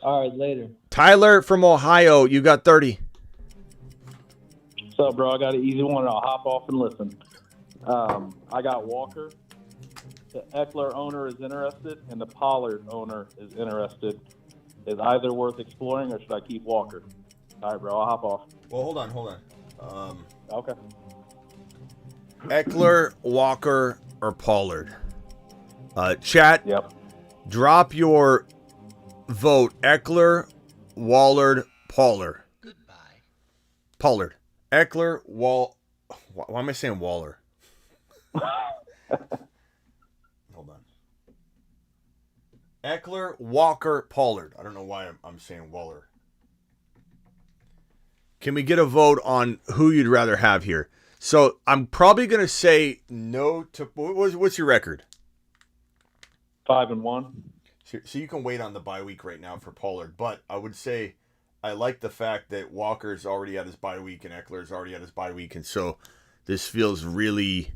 All right, later. Tyler from Ohio, you got 30. What's up, bro? I got an easy one. I'll hop off and listen. I got Walker. The Eckler owner is interested, and the Pollard owner is interested. Is either worth exploring, or should I keep Walker? All right, bro. I'll hop off. Well, hold on. Okay. Eckler, Walker, or Pollard? Chat. Yep. Drop your vote. Eckler, Wallard, Pollard. Goodbye. Pollard. Eckler, Why am I saying Waller? Hold on. Eckler, Walker, Pollard. I don't know why I'm saying Waller. Can we get a vote on who you'd rather have here? So I'm probably going to say no to. What's your record? 5-1. So you can wait on the bye week right now for Pollard, but I would say I like the fact that Walker's already at his bye week and Eckler's already at his bye week, and so this feels really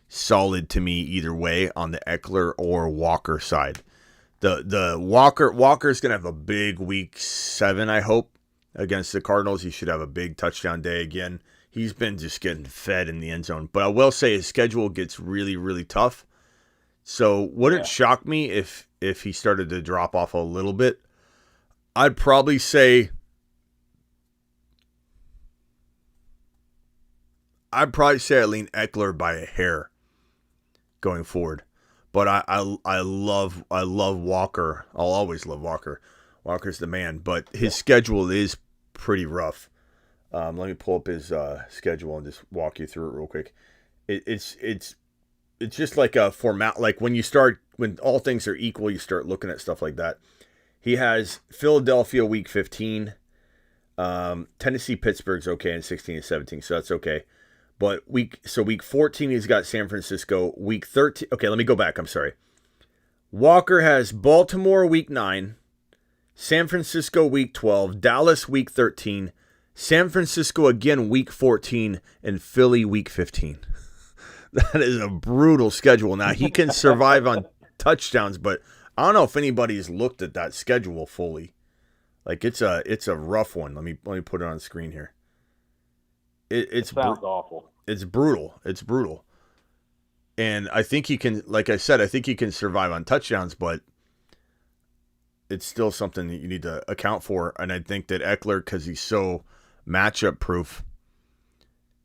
solid to me either way on the Eckler or Walker side. The Walker's going to have a big week 7, I hope, against the Cardinals. He should have a big touchdown day again. He's been just getting fed in the end zone. But I will say his schedule gets really, really tough. So wouldn't shock me if he started to drop off a little bit. I'd probably say I lean Eckler by a hair going forward. But I love Walker. I'll always love Walker. Walker's the man. But his schedule is pretty rough. Let me pull up his schedule and just walk you through it real quick. It's just like a format. Like when all things are equal, you start looking at stuff like that. He has Philadelphia week 15, Tennessee, Pittsburgh's okay in 16 and 17, so that's okay. But week 14, he's got San Francisco. Week 13, okay, let me go back. I'm sorry. Walker has Baltimore week 9, San Francisco week 12, Dallas week 13, San Francisco again week 14, and Philly week 15. That is a brutal schedule. Now, he can survive on touchdowns, but I don't know if anybody's looked at that schedule fully. Like, it's a rough one. Let me put it on the screen here. It sounds awful. It's brutal. It's brutal. And I think he can, like I said, I think he can survive on touchdowns, but it's still something that you need to account for. And I think that Eckler, because he's so matchup proof,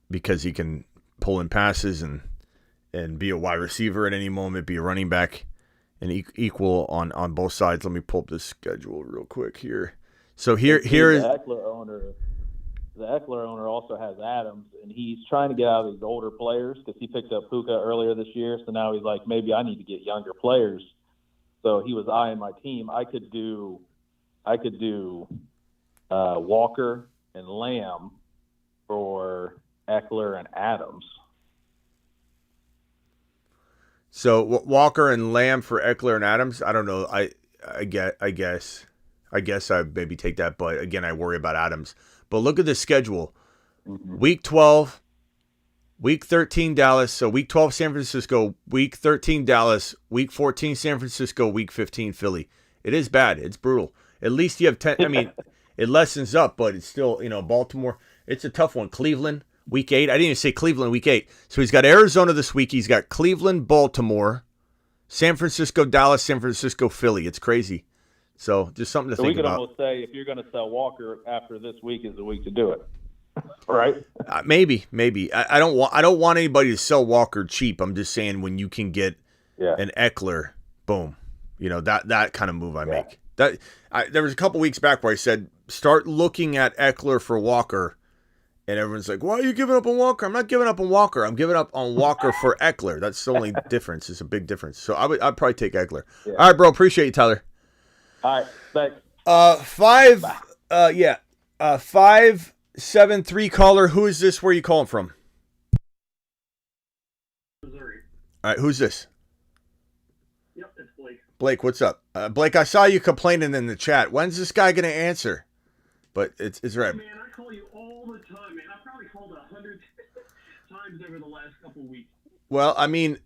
because he can pull in passes and be a wide receiver at any moment, be a running back, and equal on both sides. Let me pull up this schedule real quick here. So here is the Eckler owner. The Eckler owner also has Adams, and he's trying to get out of these older players because he picked up Puka earlier this year. So now he's like, maybe I need to get younger players. So he was eyeing my team. I could do Walker and Lamb for Eckler and Adams. So Walker and Lamb for Eckler and Adams. I don't know. I guess I maybe take that, but again, I worry about Adams. But look at the schedule. Mm-hmm. Week 12, week 13 Dallas. So week 12 San Francisco, week 13 Dallas, week 14 San Francisco, week 15 Philly. It is bad. It's brutal. At least you have 10. I mean, it lessens up, but it's still, Baltimore. It's a tough one. Cleveland, week 8. I didn't even say Cleveland, week 8. So he's got Arizona this week. He's got Cleveland, Baltimore, San Francisco, Dallas, San Francisco, Philly. It's crazy. So just something to think about. We could almost say if you're going to sell Walker after this week is the week to do it, right? Maybe. I don't want anybody to sell Walker cheap. I'm just saying when you can get an Eckler, boom, that kind of move I make. There was a couple weeks back where I said start looking at Eckler for Walker, and everyone's like, "Why are you giving up on Walker?" I'm not giving up on Walker. I'm giving up on Walker for Eckler. That's the only difference. It's a big difference. So I'd probably take Eckler. Yeah. All right, bro. Appreciate you, Tyler. All right, thanks. 573 caller. Who is this? Where are you calling from? Missouri. All right, who's this? Yep, it's Blake. Blake, what's up? Blake, I saw you complaining in the chat. When's this guy going to answer? But it's right. Man, I call you all the time, man. I've probably called 100 times over the last couple of weeks. Well, I mean,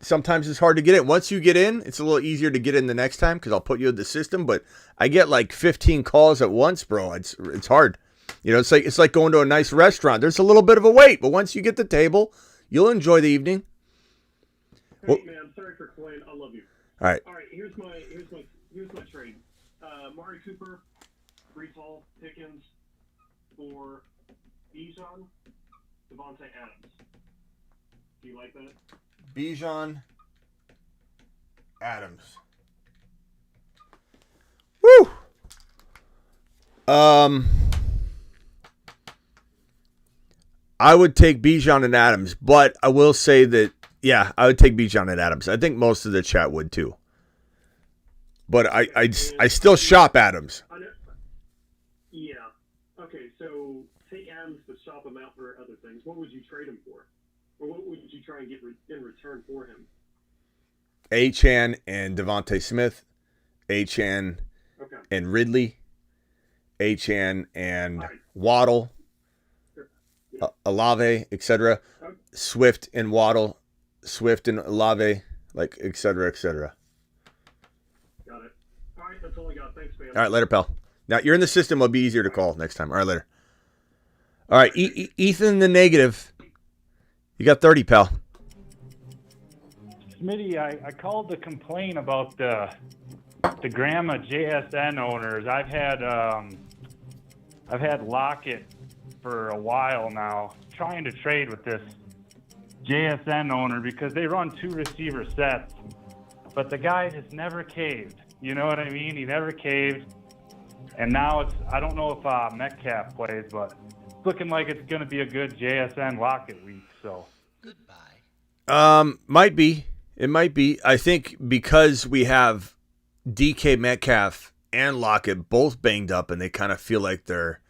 sometimes it's hard to get in. Once you get in, it's a little easier to get in the next time because I'll put you in the system. But I get like 15 calls at once, bro. It's hard. It's like going to a nice restaurant. There's a little bit of a wait, but once you get the table, you'll enjoy the evening. Hey, man, sorry for complaining. I love you. All right. Here's my trade. Mari Cooper, Brees Hall, Pickens for Bijan, Devontae Adams. Do you like that? Bijan Adams. Woo! I would take Bijan and Adams, but I will say that, I would take Bijan and Adams. I think most of the chat would too. But I still shop Adams. Yeah. Okay, so take Adams but shop him out for other things. What would you trade him for? Or what would you try and get in return for him? Achane and Devontae Smith, Achane and Ridley, Achane and Waddle, Olave, etc. Swift and Waddle, Swift and Olave, like etc. etc. Got it. All right, that's all I got. Thanks, man. All right, later, pal. Now you're in the system. It'll be easier to call next time. All right, later. All right, Ethan the negative. You got 30, pal. Smitty, I called to complain about the grandma JSN owners. I've had Lockett for a while now, trying to trade with this JSN owner because they run 2 receiver sets, but the guy has never caved. You know what I mean? He never caved, and now I don't know if Metcalf plays, but it's looking like it's going to be a good JSN Lockett week. So might be. It might be. I think because we have DK Metcalf and Lockett both banged up, and they kind of feel like they're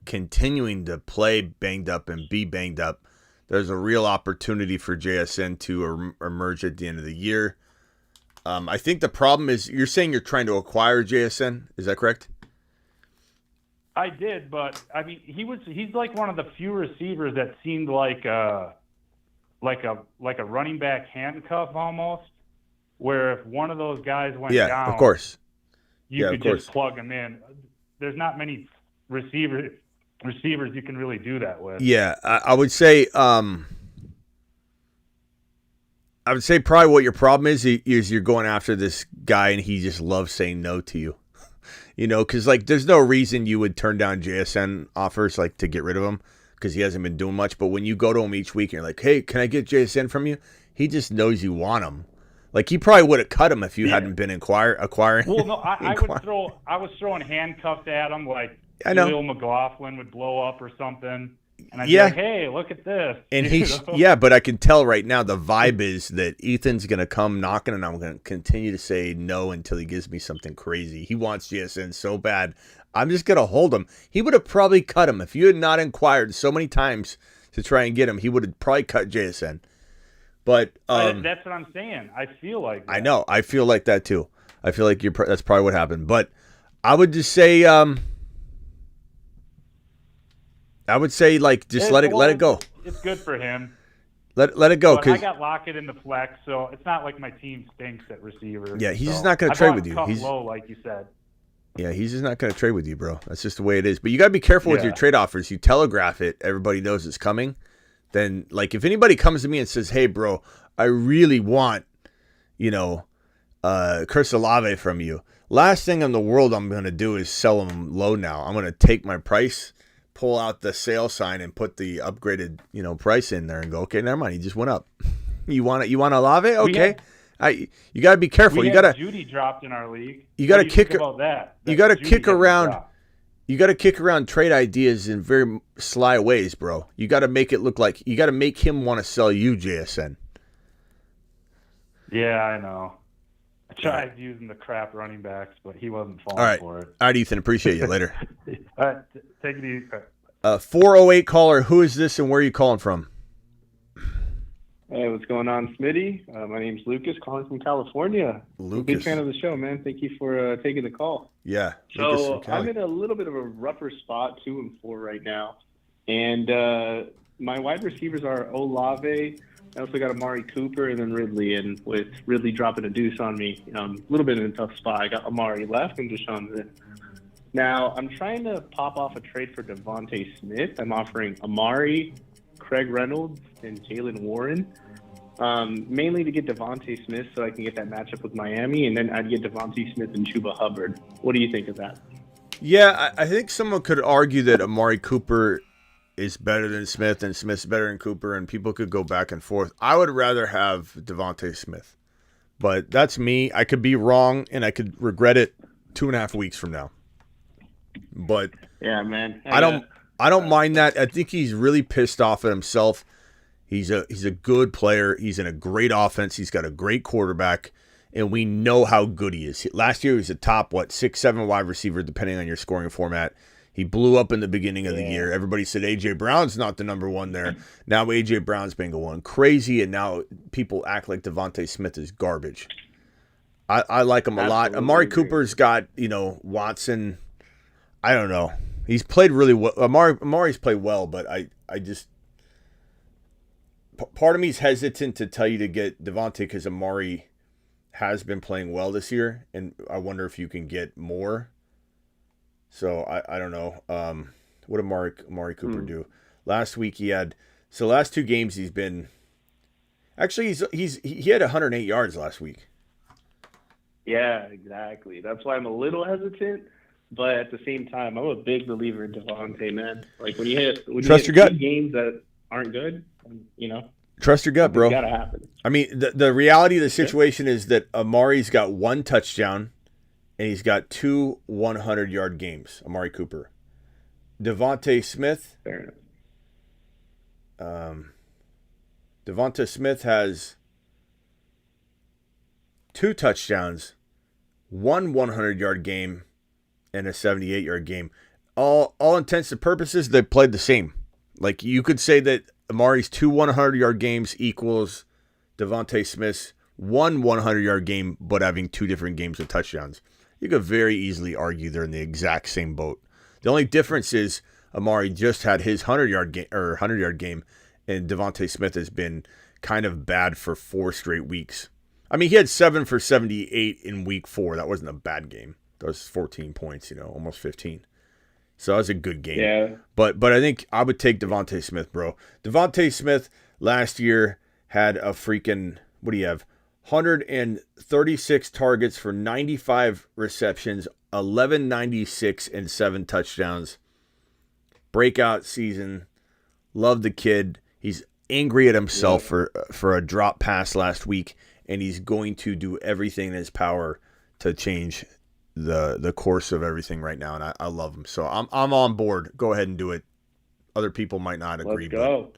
continuing to play banged up and be banged up, there's a real opportunity for JSN to emerge at the end of the year. I think the problem is you're saying you're trying to acquire JSN. Is that correct? I did, but I mean, he's like one of the few receivers that seemed like a running back handcuff almost, where if one of those guys went down, of course, you could just plug him in. There's not many receivers you can really do that with. Yeah, I would say probably what your problem is you're going after this guy and he just loves saying no to you. You know, because like there's no reason you would turn down JSN offers like to get rid of him because he hasn't been doing much. But when you go to him each week and you're like, hey, can I get JSN from you? He just knows you want him. Like he probably would have cut him if you hadn't been acquiring. Well, no, I was throwing handcuffs at him like Will McLaughlin would blow up or something. And I'd be like, hey, look at this. And but I can tell right now the vibe is that Ethan's going to come knocking and I'm going to continue to say no until he gives me something crazy. He wants JSN so bad. I'm just going to hold him. He would have probably cut him. If you had not inquired so many times to try and get him, he would have probably cut JSN. But that's what I'm saying. I feel like that. I know. I feel like that too. I feel like that's probably what happened. But I would just say like just let it go. It's good for him. Let it go. But I got Lockett in the flex, so it's not like my team stinks at receiver. Yeah, he's just not going to trade with you. He's low, like you said. Yeah, he's just not going to trade with you, bro. That's just the way it is. But you got to be careful with your trade offers. You telegraph it. Everybody knows it's coming. Then, like, if anybody comes to me and says, hey, bro, I really want, Chris Olave from you. Last thing in the world I'm going to do is sell him low now. I'm going to take my price, pull out the sale sign, and put the upgraded, price in there and go, okay, never mind. He just went up. You want Olave? Okay. You got to be careful. You got to. Judy dropped in our league. You got to kick about that. You got to kick around. You got to kick around trade ideas in very sly ways, bro. You got to make it look like you got to make him want to sell you JSN. Yeah, I know. I tried using the crap running backs, but he wasn't falling for it. All right, Ethan. Appreciate you. Later. All right, take it easy. 408 caller. Who is this and where are you calling from? Hey, what's going on, Smitty? My name's Lucas, calling from California. Lucas. Big fan of the show, man. Thank you for taking the call. Yeah. So I'm in a little bit of a rougher spot, 2-4 right now. And my wide receivers are Olave. I also got Amari Cooper and then Ridley. And with Ridley dropping a deuce on me, a little bit in a tough spot. I got Amari left and Deshaun's in. Now, I'm trying to pop off a trade for Devontae Smith. I'm offering Amari, Craig Reynolds, and Jalen Warren. Mainly to get Devontae Smith so I can get that matchup with Miami, and then I'd get Devontae Smith and Chuba Hubbard. What do you think of that? Yeah, I think someone could argue that Amari Cooper is better than Smith and Smith's better than Cooper, and people could go back and forth. I would rather have Devontae Smith, but that's me. I could be wrong, and I could regret it 2.5 weeks from now. But yeah, man, I don't mind that. I think he's really pissed off at himself. He's a good player. He's in a great offense. He's got a great quarterback, and we know how good he is. Last year he was a top 6-7 wide receiver, depending on your scoring format. He blew up in the beginning of the year. Everybody said A.J. Brown's not the number one there. Now A.J. Brown's been going crazy, and now people act like Devontae Smith is garbage. I like him a lot. Amari Cooper's got Watson. I don't know. He's played really well. Amari's played well, but I just part of me is hesitant to tell you to get Devontae because Amari has been playing well this year, and I wonder if you can get more. So I don't know. What did Amari Cooper do last week? Last 2 games he's been actually he had 108 yards last week. Yeah, exactly. That's why I'm a little hesitant. But at the same time, I'm a big believer in Devontae, man. Like when you hit your gut. Games that aren't good, Trust your gut, bro. It's gotta happen. I mean, the reality of the situation is that Amari's got 1 touchdown, and he's got 2 100-yard games. Amari Cooper, Devontae Smith. Fair enough. Devontae Smith has 2 touchdowns, 1 100-yard game, and a 78-yard game. All intents and purposes, they played the same. Like, you could say that Amari's 2 100-yard games equals Devontae Smith's 1 100-yard game, but having 2 different games with touchdowns. You could very easily argue they're in the exact same boat. The only difference is Amari just had his 100-yard game, and Devontae Smith has been kind of bad for 4 straight weeks. I mean, he had 7 for 78 in week 4. That wasn't a bad game. That was 14 points, almost 15. So that was a good game. Yeah. But I think I would take Devontae Smith, bro. Devontae Smith last year had a freaking, what do you have? 136 targets for 95 receptions, 1196 and 7 touchdowns. Breakout season. Love the kid. He's angry at himself for a drop pass last week, and he's going to do everything in his power to change the course of everything right now, and I love him. So I'm on board. Go ahead and do it. Other people might not agree. Let's go. All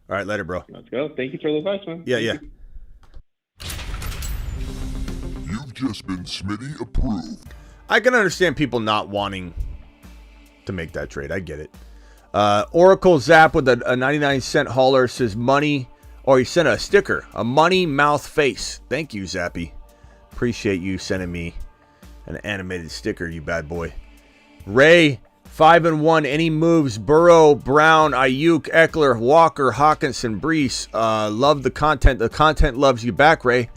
right, later, bro. Let's go. Thank you for the advice, man. Yeah. You've just been Smitty approved. I can understand people not wanting to make that trade. I get it. Oracle Zap with a 99-cent hauler says money, or he sent a sticker, a money mouth face. Thank you, Zappy. Appreciate you sending me an animated sticker, you bad boy. Ray, 5-1. Any moves? Burrow, Brown, Ayuk, Eckler, Walker, Hawkinson, Brees. Love the content. The content loves you back, Ray.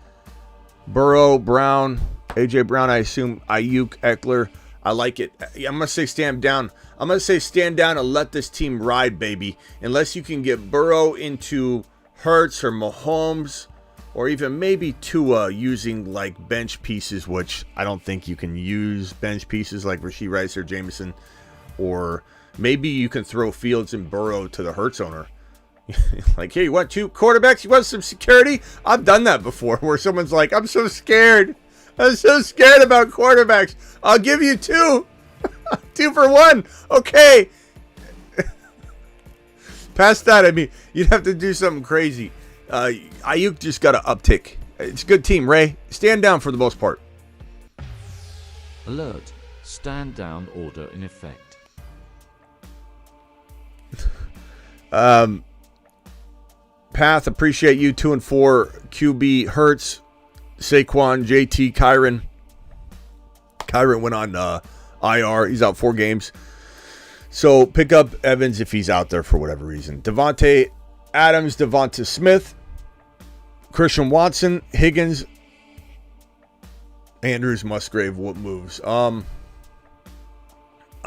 Burrow, Brown, AJ Brown, I assume, Ayuk, Eckler. I like it. I'm going to say stand down. I'm going to say stand down and let this team ride, baby. Unless you can get Burrow into Hurts or Mahomes or even maybe Tua using like bench pieces, which I don't think you can use bench pieces like Rashee Rice or Jameson. Or maybe you can throw Fields and Burrow to the Hurts owner. Like, hey, you want 2 quarterbacks? You want some security? I've done that before where someone's like, I'm so scared. I'm so scared about quarterbacks. I'll give you 2. 2 for 1. Okay. Past that, I mean, you'd have to do something crazy. Ayuk just got an uptick. It's a good team, Ray. Stand down for the most part. Alert. Stand down order in effect. Path, appreciate you. 2 and 4. QB, Hurts, Saquon, JT, Kyron. Kyron went on IR. He's out 4 games. So pick up Evans if he's out there for whatever reason. Devontae Adams, Devonta Smith, Christian Watson, Higgins, Andrews, Musgrave. What moves? I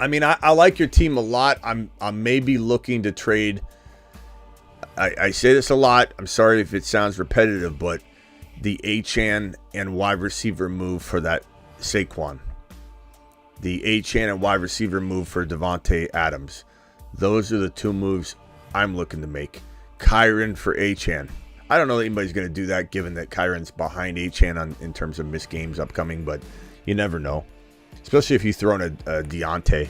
mean, I like your team a lot. I'm maybe looking to trade. I say this a lot. I'm sorry if it sounds repetitive, but the Achane and wide receiver move for that Saquon. The Achane and wide receiver move for Devontae Adams. Those are the 2 moves I'm looking to make. Kyron for Achane. I don't know that anybody's going to do that given that Kyron's behind Achane in terms of missed games upcoming, but you never know. Especially if you throw in a Deontay.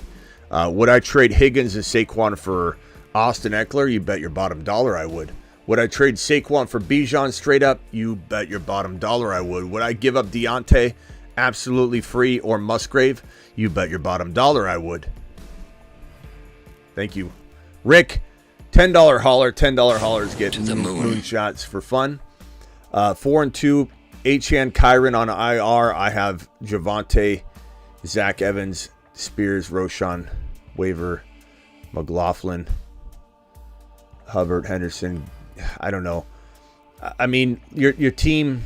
Would I trade Higgins and Saquon for Austin Eckler? You bet your bottom dollar I would. Would I trade Saquon for Bijan straight up? You bet your bottom dollar I would. Would I give up Deontay absolutely free or Musgrave? You bet your bottom dollar I would. Thank you. Rick, $10 holler. $10 hollers get moonshots for fun. 4 and 2. Achane, Kyron on IR. I have Javonte, Zach Evans, Spears, Roshan, Waiver, McLaughlin, Hubbard, Henderson. I don't know. I mean, your team,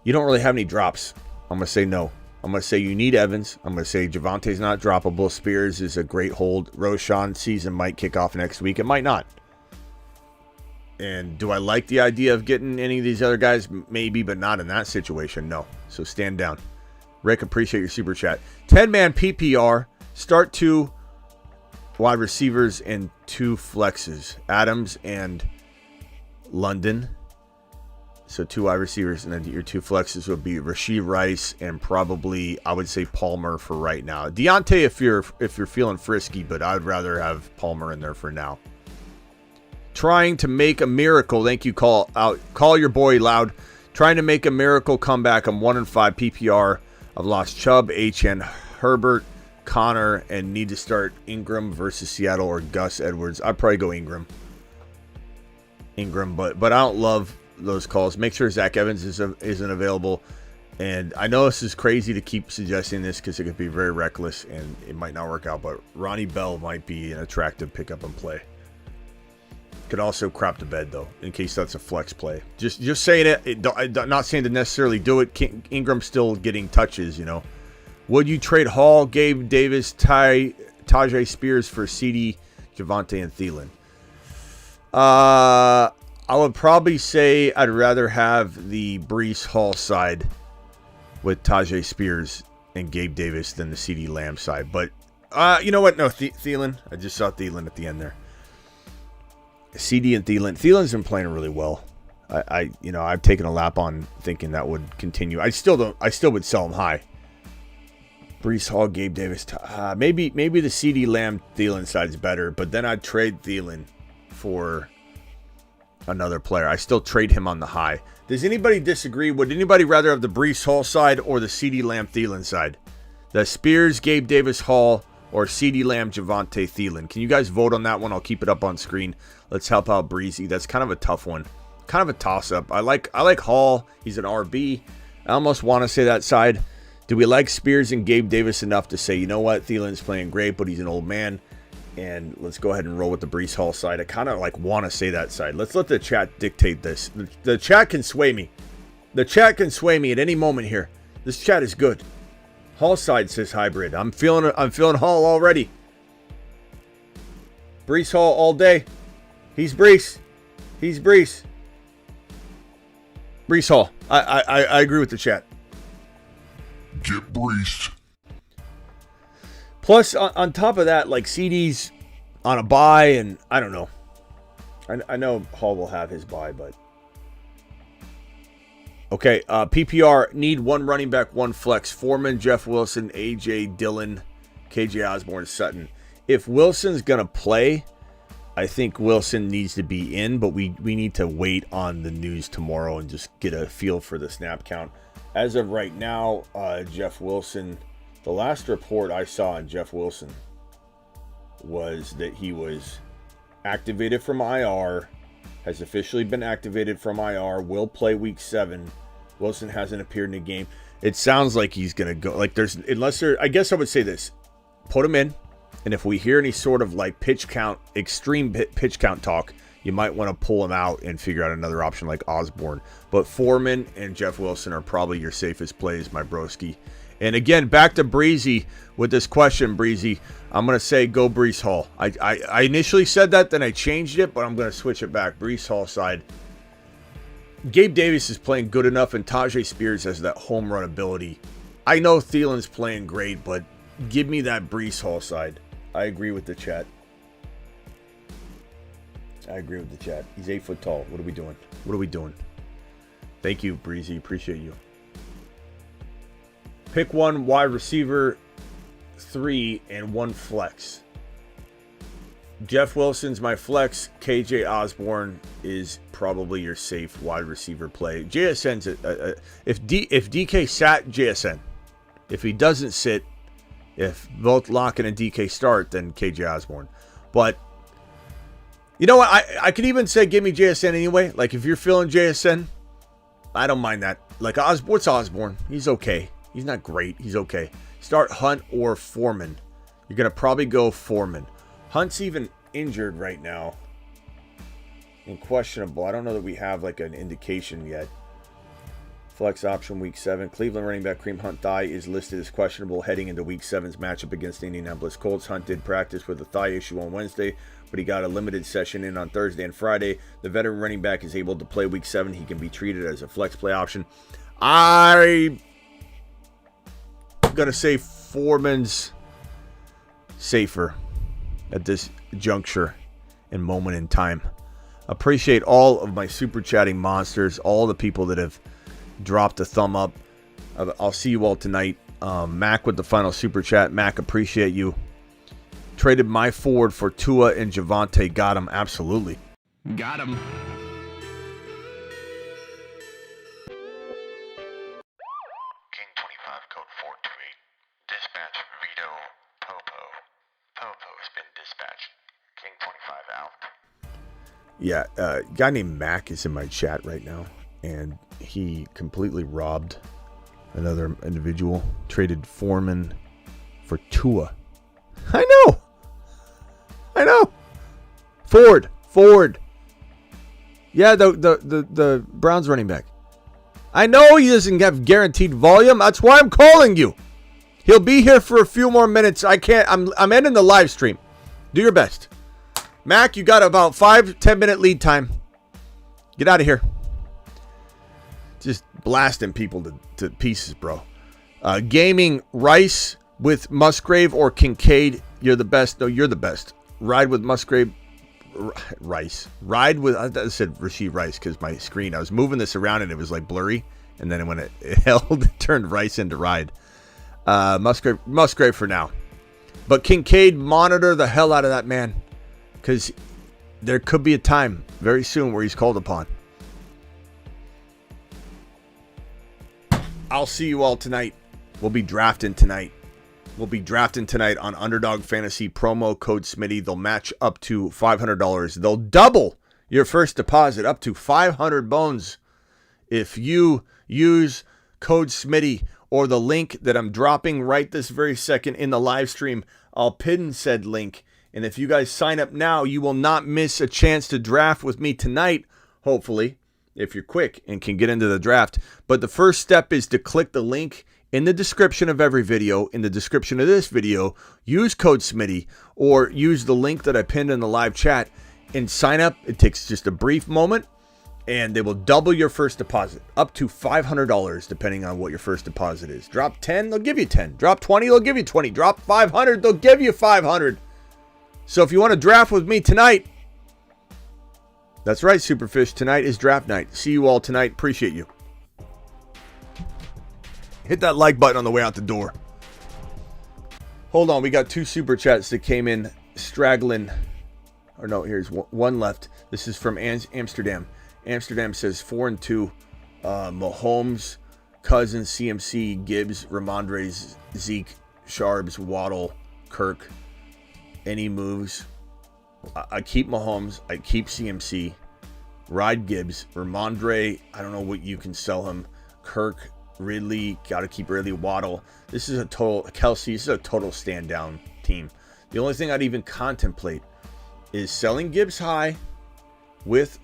you don't really have any drops. I'm going to say no. I'm going to say you need Evans. I'm going to say Javonte's not droppable. Spears is a great hold. Roshan season might kick off next week. It might not. And do I like the idea of getting any of these other guys? Maybe, but not in that situation. No. So stand down. Rick, appreciate your super chat. 10-man PPR. Start 2 wide receivers and 2 flexes. Adams and London. So 2 wide receivers, and then your 2 flexes would be Rashee Rice and probably, I would say, Palmer for right now. Deontay if you're feeling frisky, but I'd rather have Palmer in there for now. Trying to make a miracle. Thank you, call your boy loud. Trying to make a miracle comeback. I'm 1 and 5 PPR. I've lost Chubb, H, and Herbert, Connor, and need to start Ingram versus Seattle or Gus Edwards. I'd probably go Ingram. But I don't love those calls. Make sure Zach Evans isn't available. And I know this is crazy to keep suggesting this because it could be very reckless and it might not work out, but Ronnie Bell might be an attractive pickup and play. Could also crap to bed, though, in case that's a flex play. Just saying it. I'm not saying to necessarily do it. Ingram's still getting touches, you know. Would you trade Hall, Gabe Davis, Tajay Spears for CD, Javonte, and Thielen? I would probably say I'd rather have the Breece Hall side with Tajay Spears and Gabe Davis than the CD Lamb side. But you know what? No, Thielen. I just saw Thielen at the end there. CD and Thielen. Thielen's been playing really well. I've taken a lap on thinking that would continue. I still would sell him high. Breece Hall, Gabe Davis. Maybe the CD Lamb Thielen side's better, but then I'd trade Thielen for another player. I still trade him on the high. Does anybody disagree? Would anybody rather have the Breece Hall side or the CD Lamb Thielen side? The Spears, Gabe Davis, Hall, or CD Lamb, Javonte, Thielen? Can you guys vote on that one? I'll keep it up on screen. Let's help out Breezy. That's kind of a tough one. Kind of a toss-up. I like Hall. He's an RB. I almost want to say that side. Do we like Spears and Gabe Davis enough to say, you know what, Thielen's playing great, but he's an old man, and let's go ahead and roll with the Breece Hall side? I kind of want to say that side. Let's let the chat dictate this. The chat can sway me. The chat can sway me at any moment here. This chat is good. Hall side says hybrid. I'm feeling Hall already. Breece Hall all day. He's Breece. Breece Hall. I agree with the chat. Get Breece. Plus, on top of that, CD's on a bye, and I don't know. I know Hall will have his bye, but... Okay, PPR, need one running back, one flex. Foreman, Jeff Wilson, AJ Dillon, KJ Osborne, Sutton. If Wilson's going to play, I think Wilson needs to be in, but we need to wait on the news tomorrow and just get a feel for the snap count. As of right now, Jeff Wilson, the last report I saw on Jeff Wilson was that he was activated from IR, has officially been activated from IR, will play week 7. Wilson hasn't appeared in a game. It sounds like he's going to go. I guess I would say this. Put him in, and if we hear any sort of extreme pitch count talk, you might want to pull him out and figure out another option like Osborne. But Foreman and Jeff Wilson are probably your safest plays, my broski. And again, back to Breezy with this question, Breezy. I'm going to say go Breece Hall. I initially said that, then I changed it, but I'm going to switch it back. Breece Hall side. Gabe Davis is playing good enough, and Tajay Spears has that home run ability. I know Thielen's playing great, but give me that Breece Hall side. I agree with the chat. He's 8 foot tall. What are we doing? Thank you, Breezy. Appreciate you. Pick one wide receiver, 3, and 1 flex. Jeff Wilson's my flex. KJ Osborne is probably your safe wide receiver play. JSN's if DK sat, JSN. If he doesn't sit, if both Lockett and DK start, then KJ Osborne. But you know what? I could even say give me JSN anyway. If you're feeling JSN, I don't mind that. What's Osborne? He's okay. He's not great. He's okay. Start Hunt or Foreman. You're going to probably go Foreman. Hunt's even injured right now and questionable. I don't know that we have an indication yet. Flex option week 7. Cleveland running back Kareem Hunt thigh is listed as questionable heading into week 7's matchup against the Indianapolis Colts. Hunt did practice with a thigh issue on Wednesday, but he got a limited session in on Thursday and Friday. The veteran running back is able to play week 7. He can be treated as a flex play option. I'm going to say Foreman's safer at this juncture and moment in time. Appreciate all of my super chatting monsters, all the people that have dropped a thumb up. I'll see you all tonight. Mac with the final super chat. Mac, appreciate you. Traded my forward for Tua and Javonte. Got him. Absolutely. Got him. King 25, code 428. Dispatch. Yeah, a guy named Mac is in my chat right now, and he completely robbed another individual. Traded Foreman for Tua. I know. Ford. Yeah, the Browns running back. I know he doesn't have guaranteed volume. That's why I'm calling you. He'll be here for a few more minutes. I'm ending the live stream. Do your best. Mac, you got about 5-10 minute lead time. Get out of here. Just blasting people to pieces, bro. Gaming Rice with Musgrave or Kincaid. You're the best. No, you're the best. Ride with Musgrave. Rice. Ride with. I said Rasheed Rice because my screen. I was moving this around and it was like blurry. And then when it held, it turned Rice into Ride. Musgrave for now. But Kincaid, monitor the hell out of that man. Because there could be a time very soon where he's called upon. I'll see you all tonight. We'll be drafting tonight. On Underdog Fantasy promo code Smitty. They'll match up to $500. They'll double your first deposit up to 500 bones if you use code Smitty or the link that I'm dropping right this very second in the live stream. I'll pin said link. And if you guys sign up now, you will not miss a chance to draft with me tonight, hopefully, if you're quick and can get into the draft. But the first step is to click the link in the description of every video, in the description of this video, use code Smitty, or use the link that I pinned in the live chat and sign up. It takes just a brief moment, and they will double your first deposit, up to $500, depending on what your first deposit is. Drop 10, they'll give you 10. Drop 20, they'll give you 20. Drop 500, they'll give you 500. So if you want to draft with me tonight, that's right, Superfish. Tonight is draft night. See you all tonight. Appreciate you. Hit that like button on the way out the door. Hold on. We got 2 super chats that came in straggling. Or no, here's one left. This is from Amsterdam. Amsterdam says 4-2. Mahomes, Cousins, CMC, Gibbs, Ramondre, Zeke, Sharbs, Waddle, Kirk. Any moves? I keep Mahomes. I keep CMC. Ride Gibbs. Ramondre, I don't know what you can sell him. Kirk, Ridley, got to keep Ridley. Waddle. This is a total, Kelsey, this is a total stand down team. The only thing I'd even contemplate is selling Gibbs high with,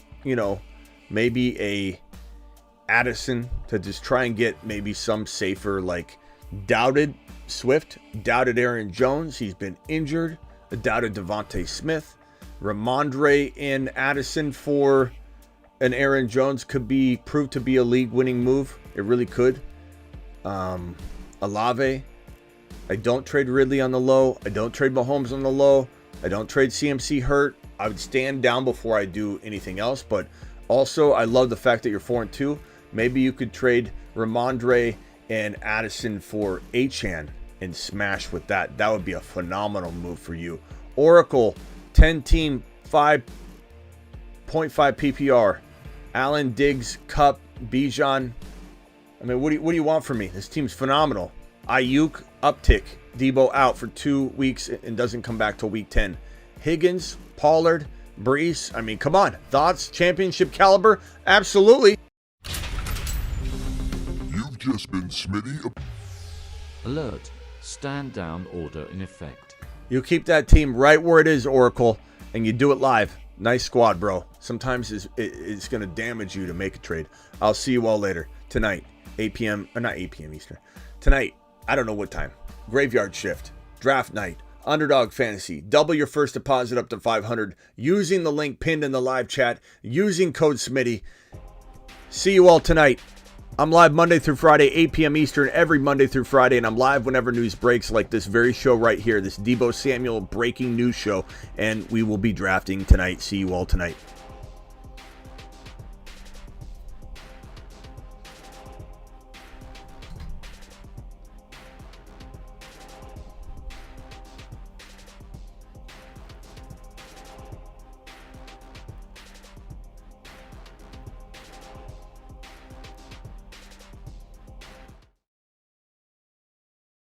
maybe a Addison to just try and get maybe some safer, like doubted Swift, doubted Aaron Jones. He's been injured. Doubted Devontae Smith. Ramondre and Addison for an Aaron Jones could be proved to be a league-winning move. It really could. Olave. I don't trade Ridley on the low. I don't trade Mahomes on the low. I don't trade CMC hurt. I would stand down before I do anything else. But also, I love the fact that you're 4-2. Maybe you could trade Ramondre and Addison for Achane and smash with that. That would be a phenomenal move for you. Oracle, 10-team, 5.5 PPR. Allen, Diggs, Cup, Bijan. I mean, what do you want from me? This team's phenomenal. Ayuk, uptick. Deebo out for 2 weeks and doesn't come back till week 10. Higgins, Pollard, Brees. I mean, come on. Thoughts? Championship caliber? Absolutely. You've just been Smitty. Alert. Stand down order in effect. You keep that team right where it is, Oracle, and you do it live. Nice squad, bro. Sometimes it's going to damage you to make a trade. I'll see you all later. Tonight, 8 p.m. Or not 8 p.m. Eastern. Tonight, I don't know what time. Graveyard shift. Draft night. Underdog Fantasy. Double your first deposit up to 500 using the link pinned in the live chat. Using code Smitty. See you all tonight. I'm live Monday through Friday, 8 p.m. Eastern, every Monday through Friday, and I'm live whenever news breaks, like this very show right here, this Deebo Samuel breaking news show, and we will be drafting tonight. See you all tonight.